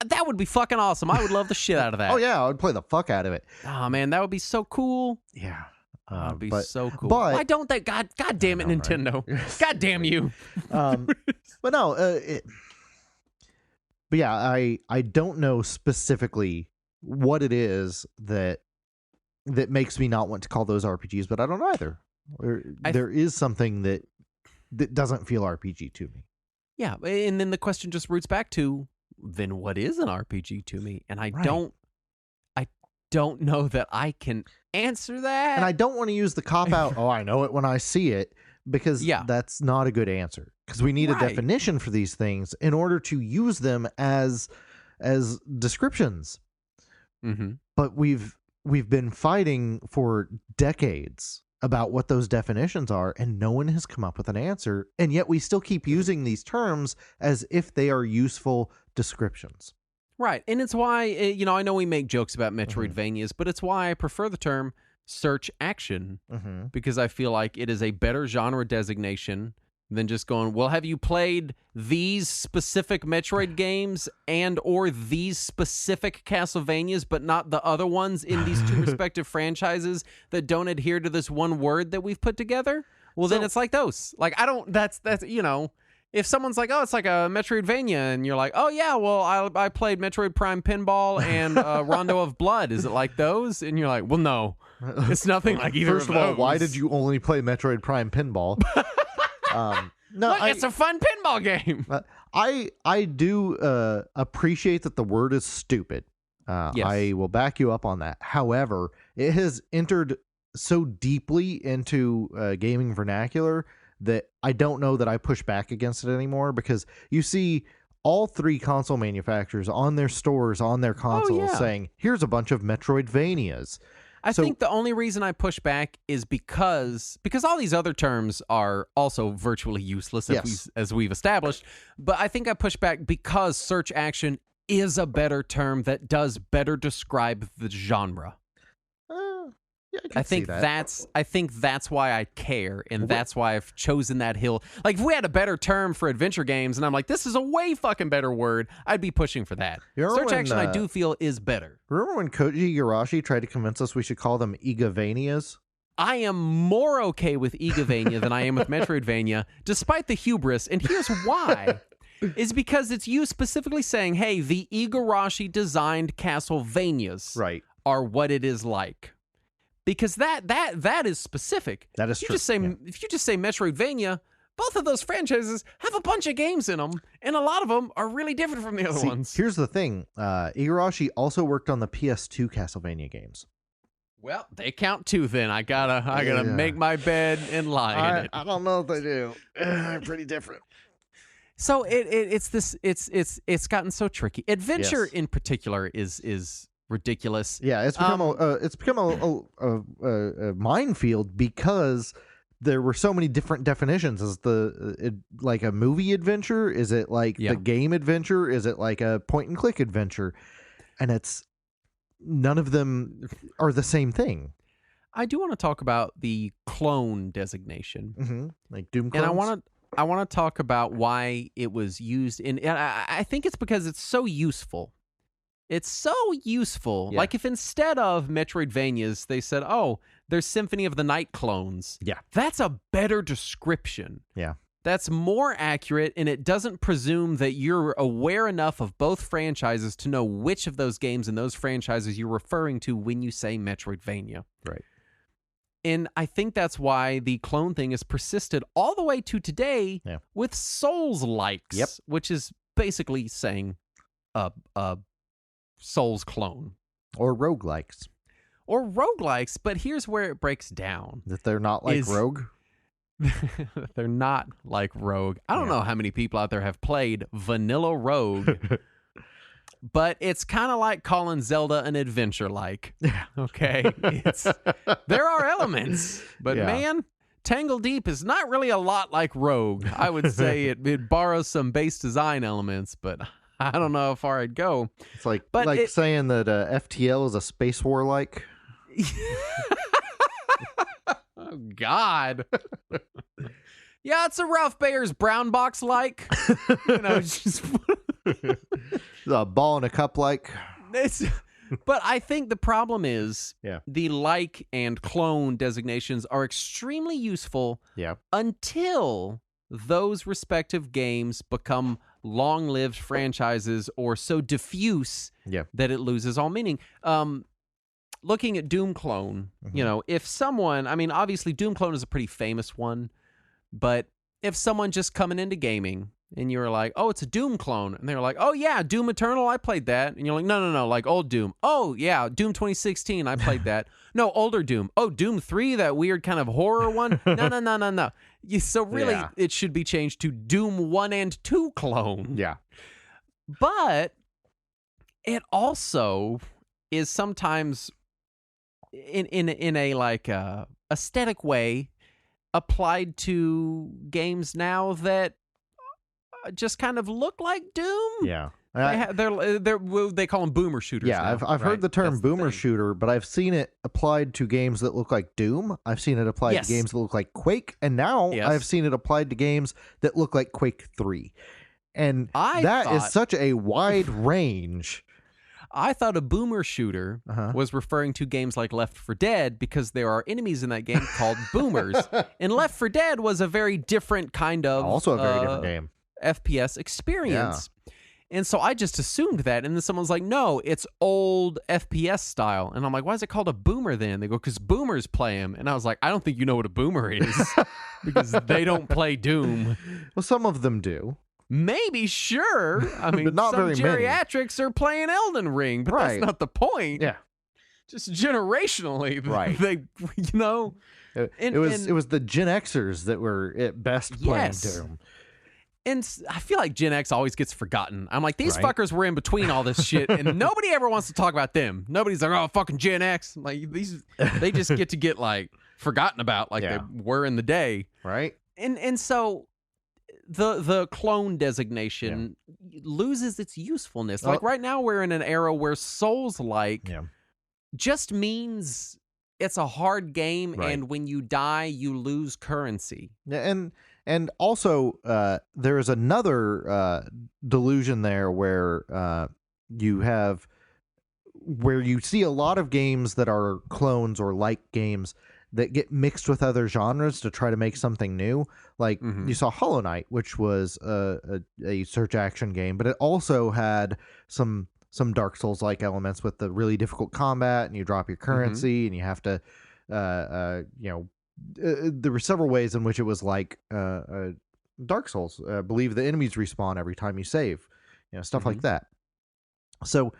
That would be fucking awesome. I would love the shit out of that. Oh yeah, I would play the fuck out of it. Oh man, that would be so cool. Yeah. That would be so cool. But why don't they? God damn it, Nintendo. Right? God damn you. But no, but yeah, I don't know specifically what it is that makes me not want to call those RPGs, but I don't either. There is something that doesn't feel RPG to me. Yeah, and then the question just roots back to, then what is an RPG to me? And I don't know that I can answer that. And I don't want to use the cop out, I know it when I see it, because that's not a good answer. Because we need a definition for these things in order to use them as descriptions. Mm-hmm. But we've been fighting for decades about what those definitions are, and no one has come up with an answer. And yet we still keep using these terms as if they are useful descriptions. Right. And it's why, I know we make jokes about Metroidvanias, but it's why I prefer the term search action, because I feel like it is a better genre designation than just going, well, have you played these specific Metroid games and or these specific Castlevanias, but not the other ones in these two respective franchises that don't adhere to this one word that we've put together? Well, then it's like those. Like, I don't, that's if someone's like, oh, it's like a Metroidvania, and you're like, oh, yeah, well, I played Metroid Prime Pinball and Rondo of Blood. Is it like those? And you're like, well, no, it's nothing like either First of all, why did you only play Metroid Prime Pinball? No, look, it's a fun pinball game. I do appreciate that the word is stupid. Yes. I will back you up on that. However, it has entered so deeply into gaming vernacular that I don't know that I push back against it anymore, because you see all three console manufacturers on their stores, on their consoles, saying, here's a bunch of Metroidvanias. I think the only reason I push back is because all these other terms are also virtually useless, as we've established. But I think I push back because search action is a better term that does better describe the genre. I think that's why I care, and that's why I've chosen that hill. Like, if we had a better term for adventure games, and I'm like, this is a way fucking better word, I'd be pushing for that. Search action, I do feel, is better. Remember when Koji Igarashi tried to convince us we should call them Igavanias? I am more okay with Igavania than I am with Metroidvania, despite the hubris, and here's why. Is because it's you specifically saying, hey, the Igarashi designed Castlevanias are what it is like. Because that is specific. That is true. If you just say Metroidvania, both of those franchises have a bunch of games in them, and a lot of them are really different from the other ones. Here's the thing. Igarashi also worked on the PS2 Castlevania games. Well, they count too then. I gotta make my bed and lie in it. I don't know if they do. They're pretty different. So it's gotten so tricky. Adventure in particular is ridiculous. Yeah, it's become a minefield because there were so many different definitions. Is like a movie adventure? Is it like the game adventure? Is it like a point and click adventure? And it's none of them are the same thing. I do want to talk about the clone designation, like Doom clones. And I want to talk about why it was used and I think it's because it's so useful. It's so useful. Yeah. Like if instead of Metroidvanias, they said, oh, there's Symphony of the Night clones. Yeah. That's a better description. Yeah. That's more accurate, and it doesn't presume that you're aware enough of both franchises to know which of those games and those franchises you're referring to when you say Metroidvania. Right. And I think that's why the clone thing has persisted all the way to today with Souls-likes, which is basically saying a Souls clone. Or roguelikes. But here's where it breaks down. That they're not like Rogue? They're not like Rogue. I don't know how many people out there have played Vanilla Rogue. but it's kind of like calling Zelda an adventure like. Yeah. Okay. There are elements, but man, Tangle Deep is not really a lot like Rogue. I would say it borrows some base design elements, but I don't know how far I'd go. It's like saying that FTL is a Space War like. Oh, God. Yeah, it's a Ralph Bayer's Brown Box like. Just a ball in a cup like. But I think the problem is Yeah. the like and clone designations are extremely useful until those respective games become long-lived franchises or so diffuse that it loses all meaning. Looking at Doom Clone, if someone, I mean, obviously Doom Clone is a pretty famous one, but if someone just coming into gaming and you're like, oh, it's a Doom clone, and they're like, oh yeah, Doom Eternal, I played that, and you're like, no, like old Doom. Oh yeah, Doom 2016, I played that. No, older Doom. Oh, Doom 3, that weird kind of horror one. No. So really, it should be changed to Doom 1 and 2 clone. Yeah, but it also is sometimes in a like aesthetic way applied to games now that just kind of look like Doom. Yeah. They call them boomer shooters. Yeah, now, I've heard the term boomer shooter, but I've seen it applied to games that look like Doom. I've seen it applied to games that look like Quake, and now I've seen it applied to games that look like Quake 3. And that is such a wide range. I thought a boomer shooter was referring to games like Left 4 Dead because there are enemies in that game called boomers. And Left 4 Dead was a very different kind of... Also a very different game. FPS experience. Yeah. And so I just assumed that. And then someone's like, no, it's old FPS style. And I'm like, why is it called a boomer then? They go, because boomers play them. And I was like, I don't think you know what a boomer is because they don't play Doom. Well, some of them do. Maybe, sure. I mean, but not some very geriatrics are playing Elden Ring, but that's not the point. Yeah. Just generationally, right? They, it was the Gen Xers that were at best playing Doom. And I feel like Gen X always gets forgotten. I'm like, these fuckers were in between all this shit, and nobody ever wants to talk about them. Nobody's like, oh, fucking Gen X. Like they just get like forgotten about, like they were in the day, right? And so the clone designation loses its usefulness. Like right now, we're in an era where Souls-like just means it's a hard game, and when you die, you lose currency. Yeah, and also there is another delusion there where you see a lot of games that are clones or like games that get mixed with other genres to try to make something new. Like you saw Hollow Knight, which was a search action game, but it also had some Dark Souls like elements with the really difficult combat, and you drop your currency, and you have to there were several ways in which it was like Dark Souls. I believe the enemies respawn every time you save, stuff like that. So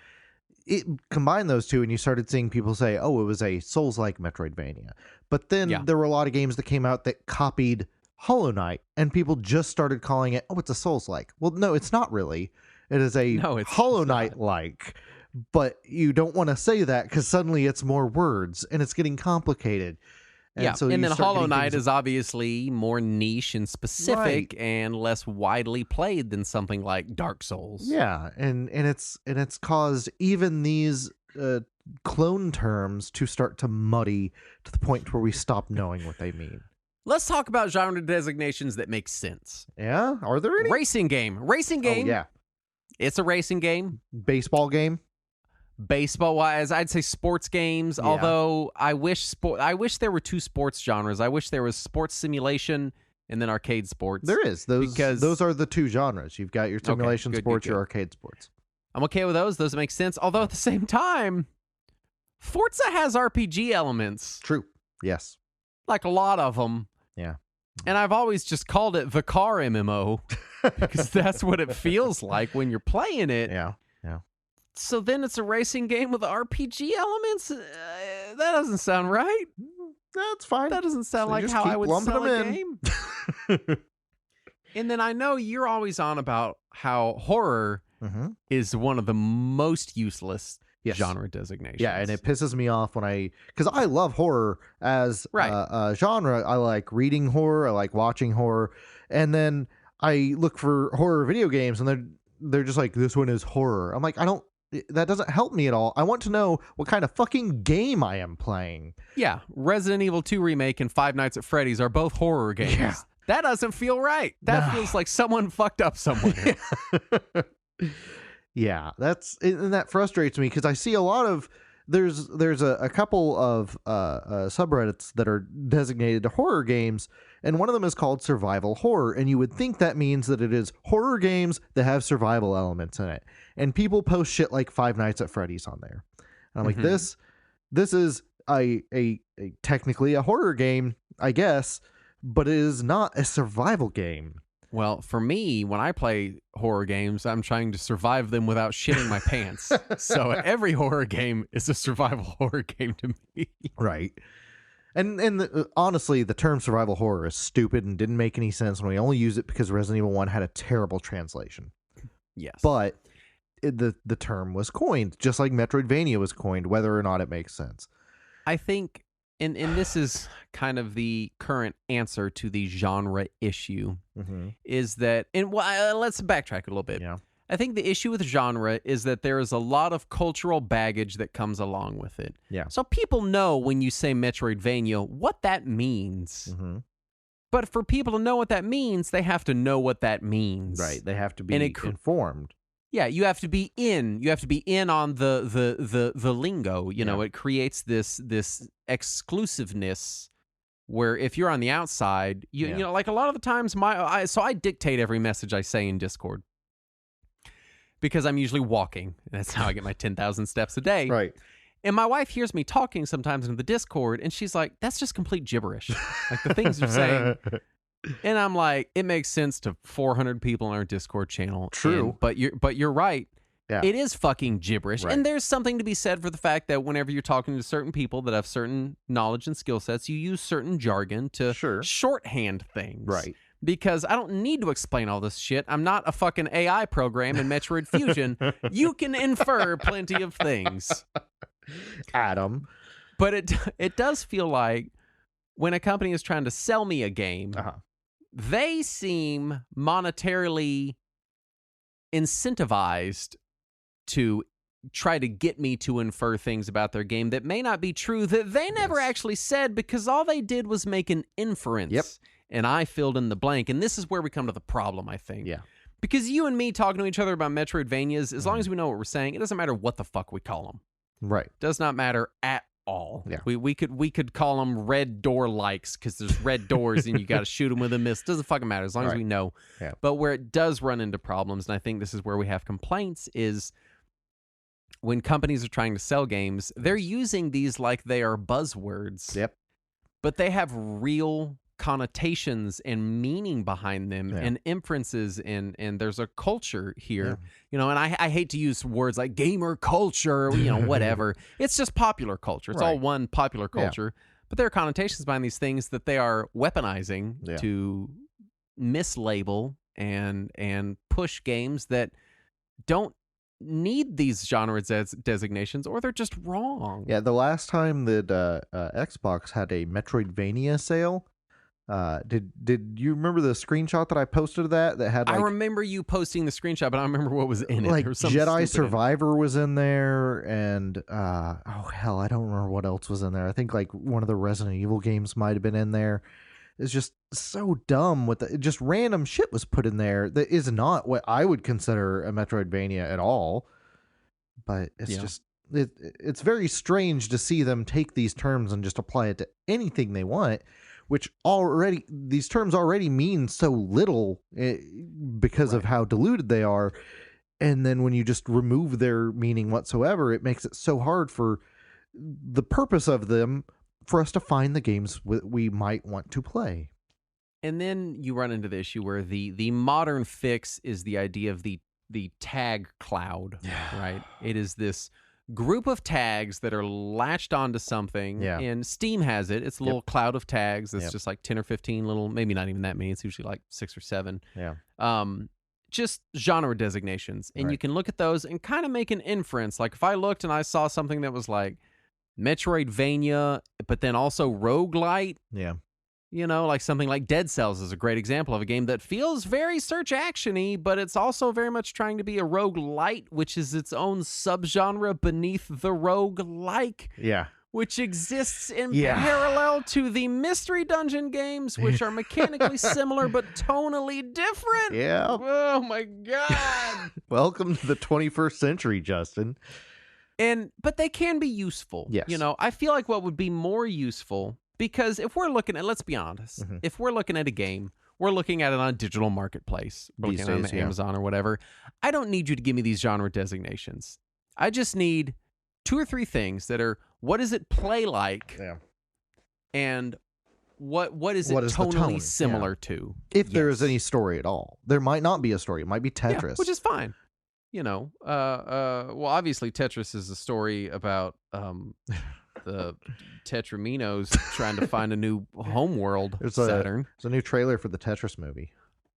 it combined those two, and you started seeing people say, oh, it was a Souls-like Metroidvania. But then there were a lot of games that came out that copied Hollow Knight, and people just started calling it, oh, it's a Souls-like. Well, no, it's not really. It is a Hollow Knight-like. But you don't want to say that because suddenly it's more words, and it's getting complicated. And and then Hollow Knight is obviously more niche and specific and less widely played than something like Dark Souls. Yeah, and it's caused even these clone terms to start to muddy to the point where we stop knowing what they mean. Let's talk about genre designations that make sense. Yeah, are there any? Racing game. Oh, yeah. It's a racing game. Baseball game. Baseball-wise, I'd say sports games. Yeah. Although I wish there were two sports genres. I wish there was sports simulation and then arcade sports. There is those are the two genres. You've got your simulation sports, your arcade sports. I'm okay with those. Those make sense. Although at the same time, Forza has RPG elements. True. Yes. Like a lot of them. Yeah. And I've always just called it the car MMO because that's what it feels like when you're playing it. Yeah. Yeah. So then it's a racing game with RPG elements? That doesn't sound right. That's fine. That doesn't sound like how I would sell a game. And then I know you're always on about how horror is one of the most useless Yes. genre designations. Yeah, and it pisses me off when because I love horror as a genre. I like reading horror, I like watching horror, and then I look for horror video games, and they're just like, this one is horror. I'm like, that doesn't help me at all. I want to know what kind of fucking game I am playing. Yeah, Resident Evil 2 Remake and Five Nights at Freddy's are both horror games. Yeah. That doesn't feel right. That feels like someone fucked up somewhere. Yeah, and that frustrates me because I see a lot of there's a couple of subreddits that are designated to horror games, and one of them is called survival horror, and you would think that means that it is horror games that have survival elements in it, and people post shit like Five Nights at Freddy's on there, and I'm like, this is a technically a horror game, I guess, but it is not a survival game. Well, for me, when I play horror games, I'm trying to survive them without shitting my pants. So every horror game is a survival horror game to me. Right. And honestly, the term survival horror is stupid and didn't make any sense when we only use it because Resident Evil 1 had a terrible translation. Yes. But the term was coined, just like Metroidvania was coined, whether or not it makes sense. I think... And this is kind of the current answer to the genre issue, is that, and let's backtrack a little bit. Yeah. I think the issue with genre is that there is a lot of cultural baggage that comes along with it. Yeah. So people know when you say Metroidvania what that means. But for people to know what that means, they have to know what that means. Right. They have to be informed. Yeah, you have to be in. You have to be in on the lingo. You know, it creates this exclusiveness where if you're on the outside, you know, like a lot of the times so I dictate every message I say in Discord because I'm usually walking. That's how I get my 10,000 steps a day. Right. And my wife hears me talking sometimes in the Discord, and she's like, "That's just complete gibberish." Like the things you're saying. And I'm like, it makes sense to 400 people on our Discord channel. True. But you're right. Yeah. It is fucking gibberish. Right. And there's something to be said for the fact that whenever you're talking to certain people that have certain knowledge and skill sets, you use certain jargon to shorthand things. Right. Because I don't need to explain all this shit. I'm not a fucking AI program in Metroid Fusion. You can infer plenty of things. Adam. But it does feel like when a company is trying to sell me a game, they seem monetarily incentivized to try to get me to infer things about their game that may not be true, that they never actually said, because all they did was make an inference. Yep. And I filled in the blank. And this is where we come to the problem, I think. Yeah. Because you and me talking to each other about Metroidvanias, as long as we know what we're saying, it doesn't matter what the fuck we call them. Right. Does not matter at all. Yeah. We could call them red door likes because there's red doors and you got to shoot them with a mist. Doesn't fucking matter as long as we know. Yeah. But where it does run into problems, and I think this is where we have complaints, is when companies are trying to sell games, they're using these like they are buzzwords. Yep. But they have real connotations and meaning behind them and inferences, and there's a culture here, you know, and I hate to use words like gamer culture, you know, whatever. It's just popular culture. It's all one popular culture, but there are connotations behind these things that they are weaponizing to mislabel and push games that don't need these genre designations, or they're just wrong. Yeah, the last time that Xbox had a Metroidvania sale, did you remember the screenshot that I posted of that had like, I remember you posting the screenshot, but I don't remember what was in it. Like Jedi Survivor in was in there, and oh hell, I don't remember what else was in there. I think like one of the Resident Evil games might have been in there. It's just so dumb with just random shit was put in there that is not what I would consider a Metroidvania at all. But it's just it's very strange to see them take these terms and just apply it to anything they want, which already these terms already mean so little because of how diluted they are. And then when you just remove their meaning whatsoever, it makes it so hard for the purpose of them for us to find the games we might want to play. And then you run into the issue where the modern fix is the idea of the tag cloud, right? It is this group of tags that are latched onto something, and Steam has it. It's a little cloud of tags. It's just like 10 or 15 little, maybe not even that many. It's usually like 6 or 7. just genre designations. And you can look at those and kind of make an inference. Like if I looked and I saw something that was like Metroidvania, but then also roguelite. Yeah. You know, like something like Dead Cells is a great example of a game that feels very search action-y, but it's also very much trying to be a roguelite, which is its own subgenre beneath the roguelike. Yeah. Which exists in parallel to the Mystery Dungeon games, which are mechanically similar but tonally different. Yeah. Oh my God. Welcome to the 21st century, Justin. But they can be useful. Yes. You know, I feel like what would be more useful, because if we're looking at, let's be honest, if we're looking at a game, we're looking at it on a digital marketplace. We're looking at it on Amazon or whatever. I don't need you to give me these genre designations. I just need 2 or 3 things that are, what does it play like? Yeah. And what is it tonally similar to? If there is any story at all. There might not be a story. It might be Tetris. Yeah, which is fine. You know, well, obviously Tetris is a story about the Tetraminos trying to find a new home world, Saturn. There's a new trailer for the Tetris movie.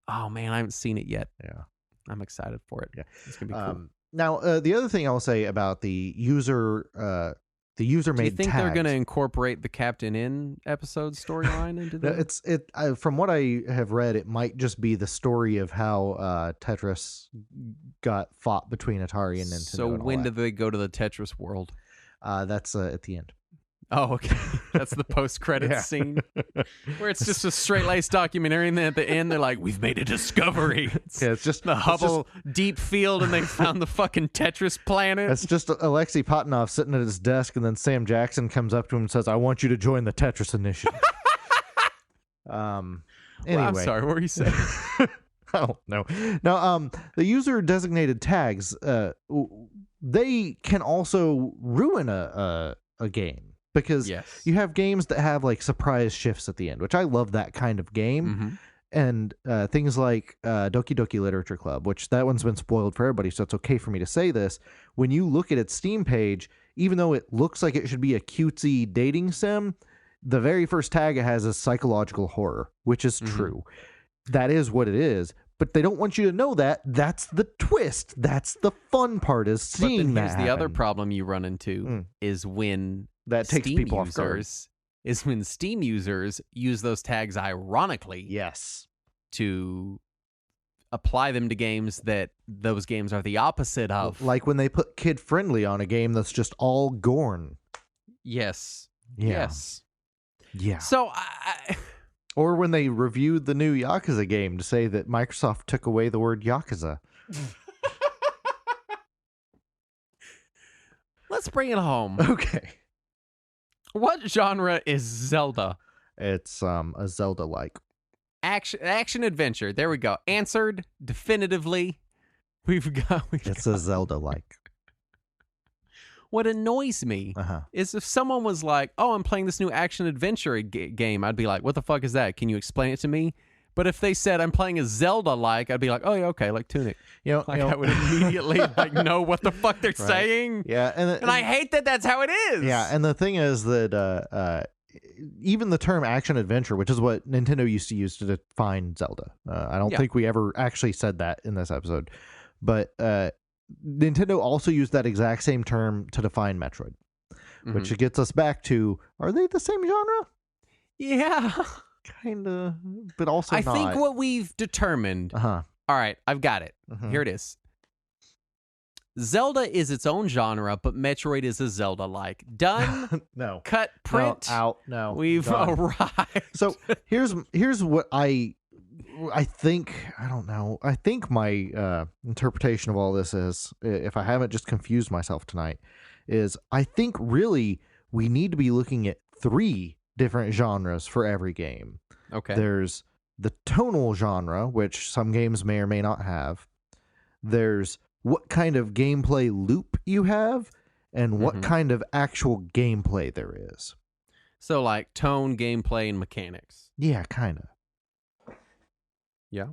Oh, man, I haven't seen it yet. Yeah. I'm excited for it. Yeah. It's going to be cool. Now, the other thing I'll say about the user made Do you think tags, they're going to incorporate the Captain In episode storyline into that? From what I have read, it might just be the story of how Tetris got fought between Atari and Nintendo. So when do they go to the Tetris world? That's at the end. Oh, okay. That's the post-credits scene where it's just a straight-laced documentary, and then at the end they're like, "We've made a discovery." It's just the Hubble deep field, and they found the fucking Tetris planet. It's just Alexei Patanov sitting at his desk, and then Sam Jackson comes up to him and says, "I want you to join the Tetris Initiative." Anyway, well, I'm sorry. What were you saying? Oh no. Now, the user designated tags, they can also ruin a game. Because you have games that have like surprise shifts at the end, which I love that kind of game. And things like Doki Doki Literature Club, which that one's been spoiled for everybody, so it's okay for me to say this. When you look at its Steam page, even though it looks like it should be a cutesy dating sim, the very first tag it has is psychological horror, which is true. That is what it is. But they don't want you to know that. That's the twist. That's the fun part, is seeing that. But then here's the other problem you run into is when that takes Steam people off guard. Is when Steam users use those tags ironically. Yes. To apply them to games that those games are the opposite of. Like when they put kid friendly on a game that's just all Gorn. Yes. Yeah. Yes. Yeah. So or when they reviewed the new Yakuza game to say that Microsoft took away the word Yakuza. Let's bring it home. Okay. What genre is Zelda? It's a Zelda-like. Action adventure. There we go. Answered definitively. It's a Zelda-like. What annoys me is if someone was like, "Oh, I'm playing this new action adventure game," I'd be like, "What the fuck is that? Can you explain it to me?" But if they said I'm playing a Zelda-like, I'd be like, "Oh yeah, okay, like Tunic." I would immediately know what the fuck they're saying. Yeah, and I hate that that's how it is. Yeah, and the thing is that even the term action adventure, which is what Nintendo used to use to define Zelda, I don't think we ever actually said that in this episode, but Nintendo also used that exact same term to define Metroid, which gets us back to, are they the same genre? Yeah. Kind of, but also I think what we've determined. All right, I've got it. Here it is. Zelda is its own genre, but Metroid is a Zelda-like. Done. No. Cut. Print. No, out. No. We've arrived. So here's what I think. I don't know. I think my interpretation of all this is, if I haven't just confused myself tonight, is I think really we need to be looking at 3 different genres for every game. Okay. There's the tonal genre, which some games may or may not have. There's what kind of gameplay loop you have, and what kind of actual gameplay there is. So like tone, gameplay, and mechanics. Yeah, kind of. Yeah.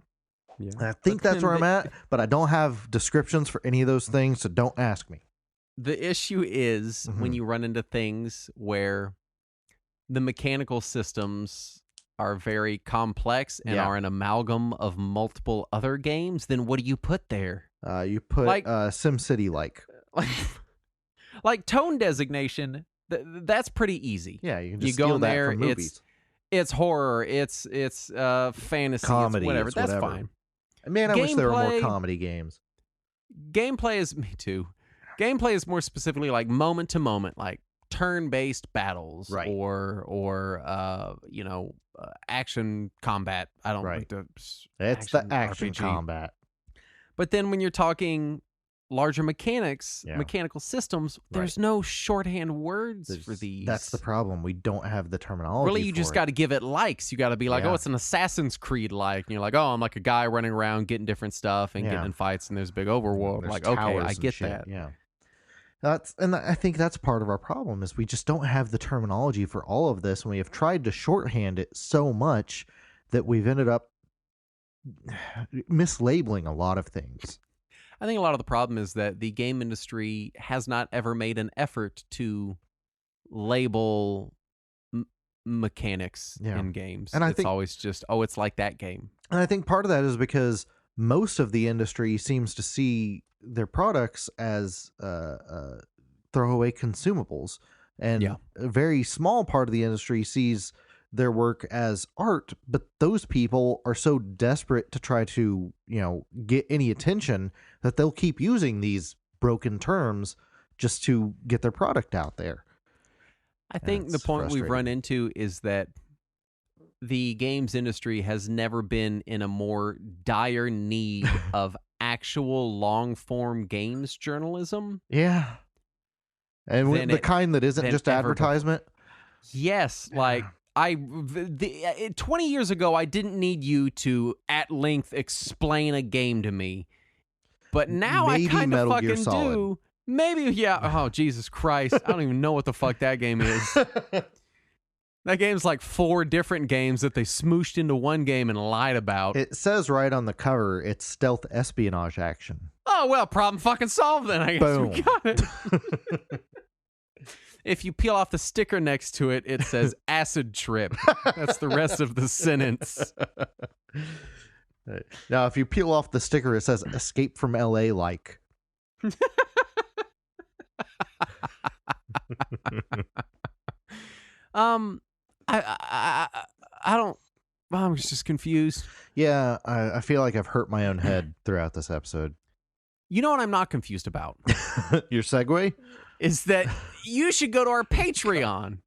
I think that's where I'm at, but I don't have descriptions for any of those things, so don't ask me. The issue is when you run into things where the mechanical systems are very complex and are an amalgam of multiple other games, then what do you put there? You put SimCity-like. Like tone designation, that's pretty easy. Yeah, you can just steal that from movies. It's horror, it's fantasy, comedy, it's whatever. it's That's whatever. fine. Man, I wish there were more comedy games. Gameplay is me too. Gameplay is more specifically like moment to moment, like turn-based battles, right. or action combat. I don't like the It's the action RPG. combat. But then when you're talking larger mechanical systems, there's no shorthand words for these. That's the problem. We don't have the terminology. Really, you just got to give it likes. You got to be like, oh, it's an Assassin's Creed like. And you're like, oh, I'm like a guy running around getting different stuff and getting in fights, and there's a big overworld. There's like, okay, I get shit. that. Yeah. I think that's part of our problem is we just don't have the terminology for all of this, and we have tried to shorthand it so much that we've ended up mislabeling a lot of things. I think a lot of the problem is that the game industry has not ever made an effort to label mechanics in games. And it's always just, oh, it's like that game. And I think part of that is because most of the industry seems to see their products as throwaway consumables, and a very small part of the industry sees their work as art. But those people are so desperate to try to get any attention that they'll keep using these broken terms just to get their product out there. I think the point we've run into is that the games industry has never been in a more dire need of actual long-form games journalism. Yeah. And the kind that isn't just advertisement. Yes. Like, 20 years ago, I didn't need you to, at length, explain a game to me. But now I kind of fucking do. Maybe, yeah. Oh, Jesus Christ. I don't even know what the fuck that game is. That game's like 4 different games that they smooshed into one game and lied about. It says right on the cover, it's stealth espionage action. Oh, well, problem fucking solved then. I guess we got it. If you peel off the sticker next to it, it says acid trip. That's the rest of the sentence. Now, if you peel off the sticker, it says escape from LA like. I don't. I'm just confused. Yeah, I feel like I've hurt my own head throughout this episode. You know what I'm not confused about? Your segue? Is that you should go to our Patreon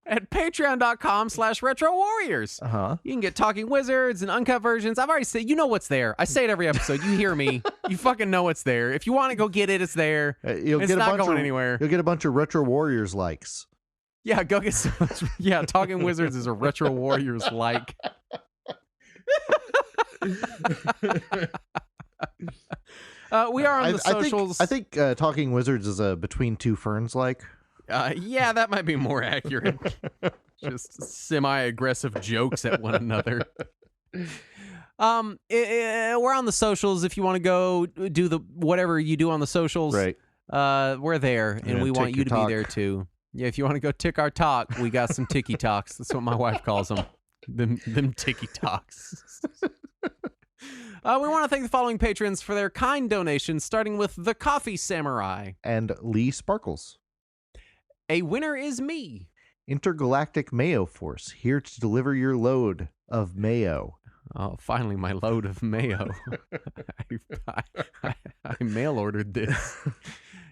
at patreon.com/Retro Warriors. You can get Talking Wizards and uncut versions. I've already said, you know what's there. I say it every episode. You hear me. You fucking know it's there. If you want to go get it, it's there. It's not going anywhere. You'll get a bunch of Retro Warriors likes. Yeah, go get some. Yeah, Talking Wizards is a Retro Warriors like. We are on the socials. I think Talking Wizards is a Between Two Ferns like. Yeah, that might be more accurate. Just semi-aggressive jokes at one another. We're on the socials. If you want to go do whatever you do on the socials, right? We're there, and we want you to be there too. Yeah, if you want to go tick our talk, we got some ticky talks. That's what my wife calls them. Them ticky talks. We want to thank the following patrons for their kind donations, starting with The Coffee Samurai. And Lee Sparkles. A winner is me. Intergalactic Mayo Force, here to deliver your load of mayo. Oh, finally, my load of mayo. I mail ordered this.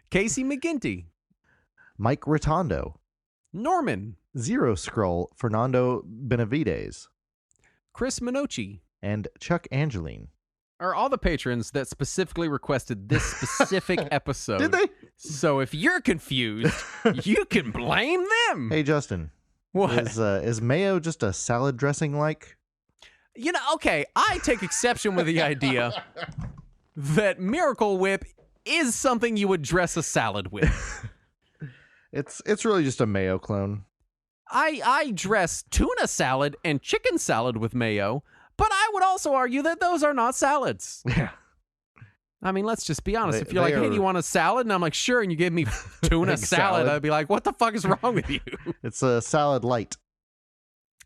Casey McGinty. Mike Rotondo. Norman. Zero Scroll, Fernando Benavides. Chris Minocci. And Chuck Angeline. Are all the patrons that specifically requested this specific episode. Did they? So if you're confused, you can blame them. Hey, Justin. What? Is mayo just a salad dressing like? You know, okay, I take exception with the idea that Miracle Whip is something you would dress a salad with. It's really just a mayo clone. I dress tuna salad and chicken salad with mayo, but I would also argue that those are not salads. Yeah. I mean, let's just be honest. If you're like, hey, do you want a salad? And I'm like, sure. And you give me tuna salad, I'd be like, what the fuck is wrong with you? It's a salad light.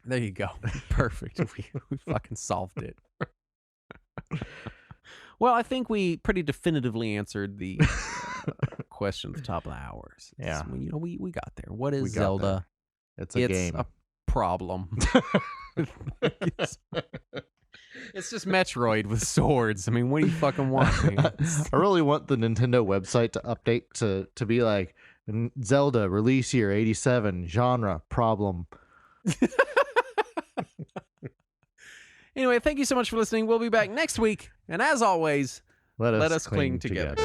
There you go. Perfect. We fucking solved it. Well, I think we pretty definitively answered the question at the top of the hour. Yeah. We got there. What is Zelda? It's a game. A problem. It's just Metroid with swords. I mean, what do you fucking want, man? I really want the Nintendo website to update to be like, Zelda release year 87, genre problem. Anyway, thank you so much for listening. We'll be back next week. And as always, let us cling together.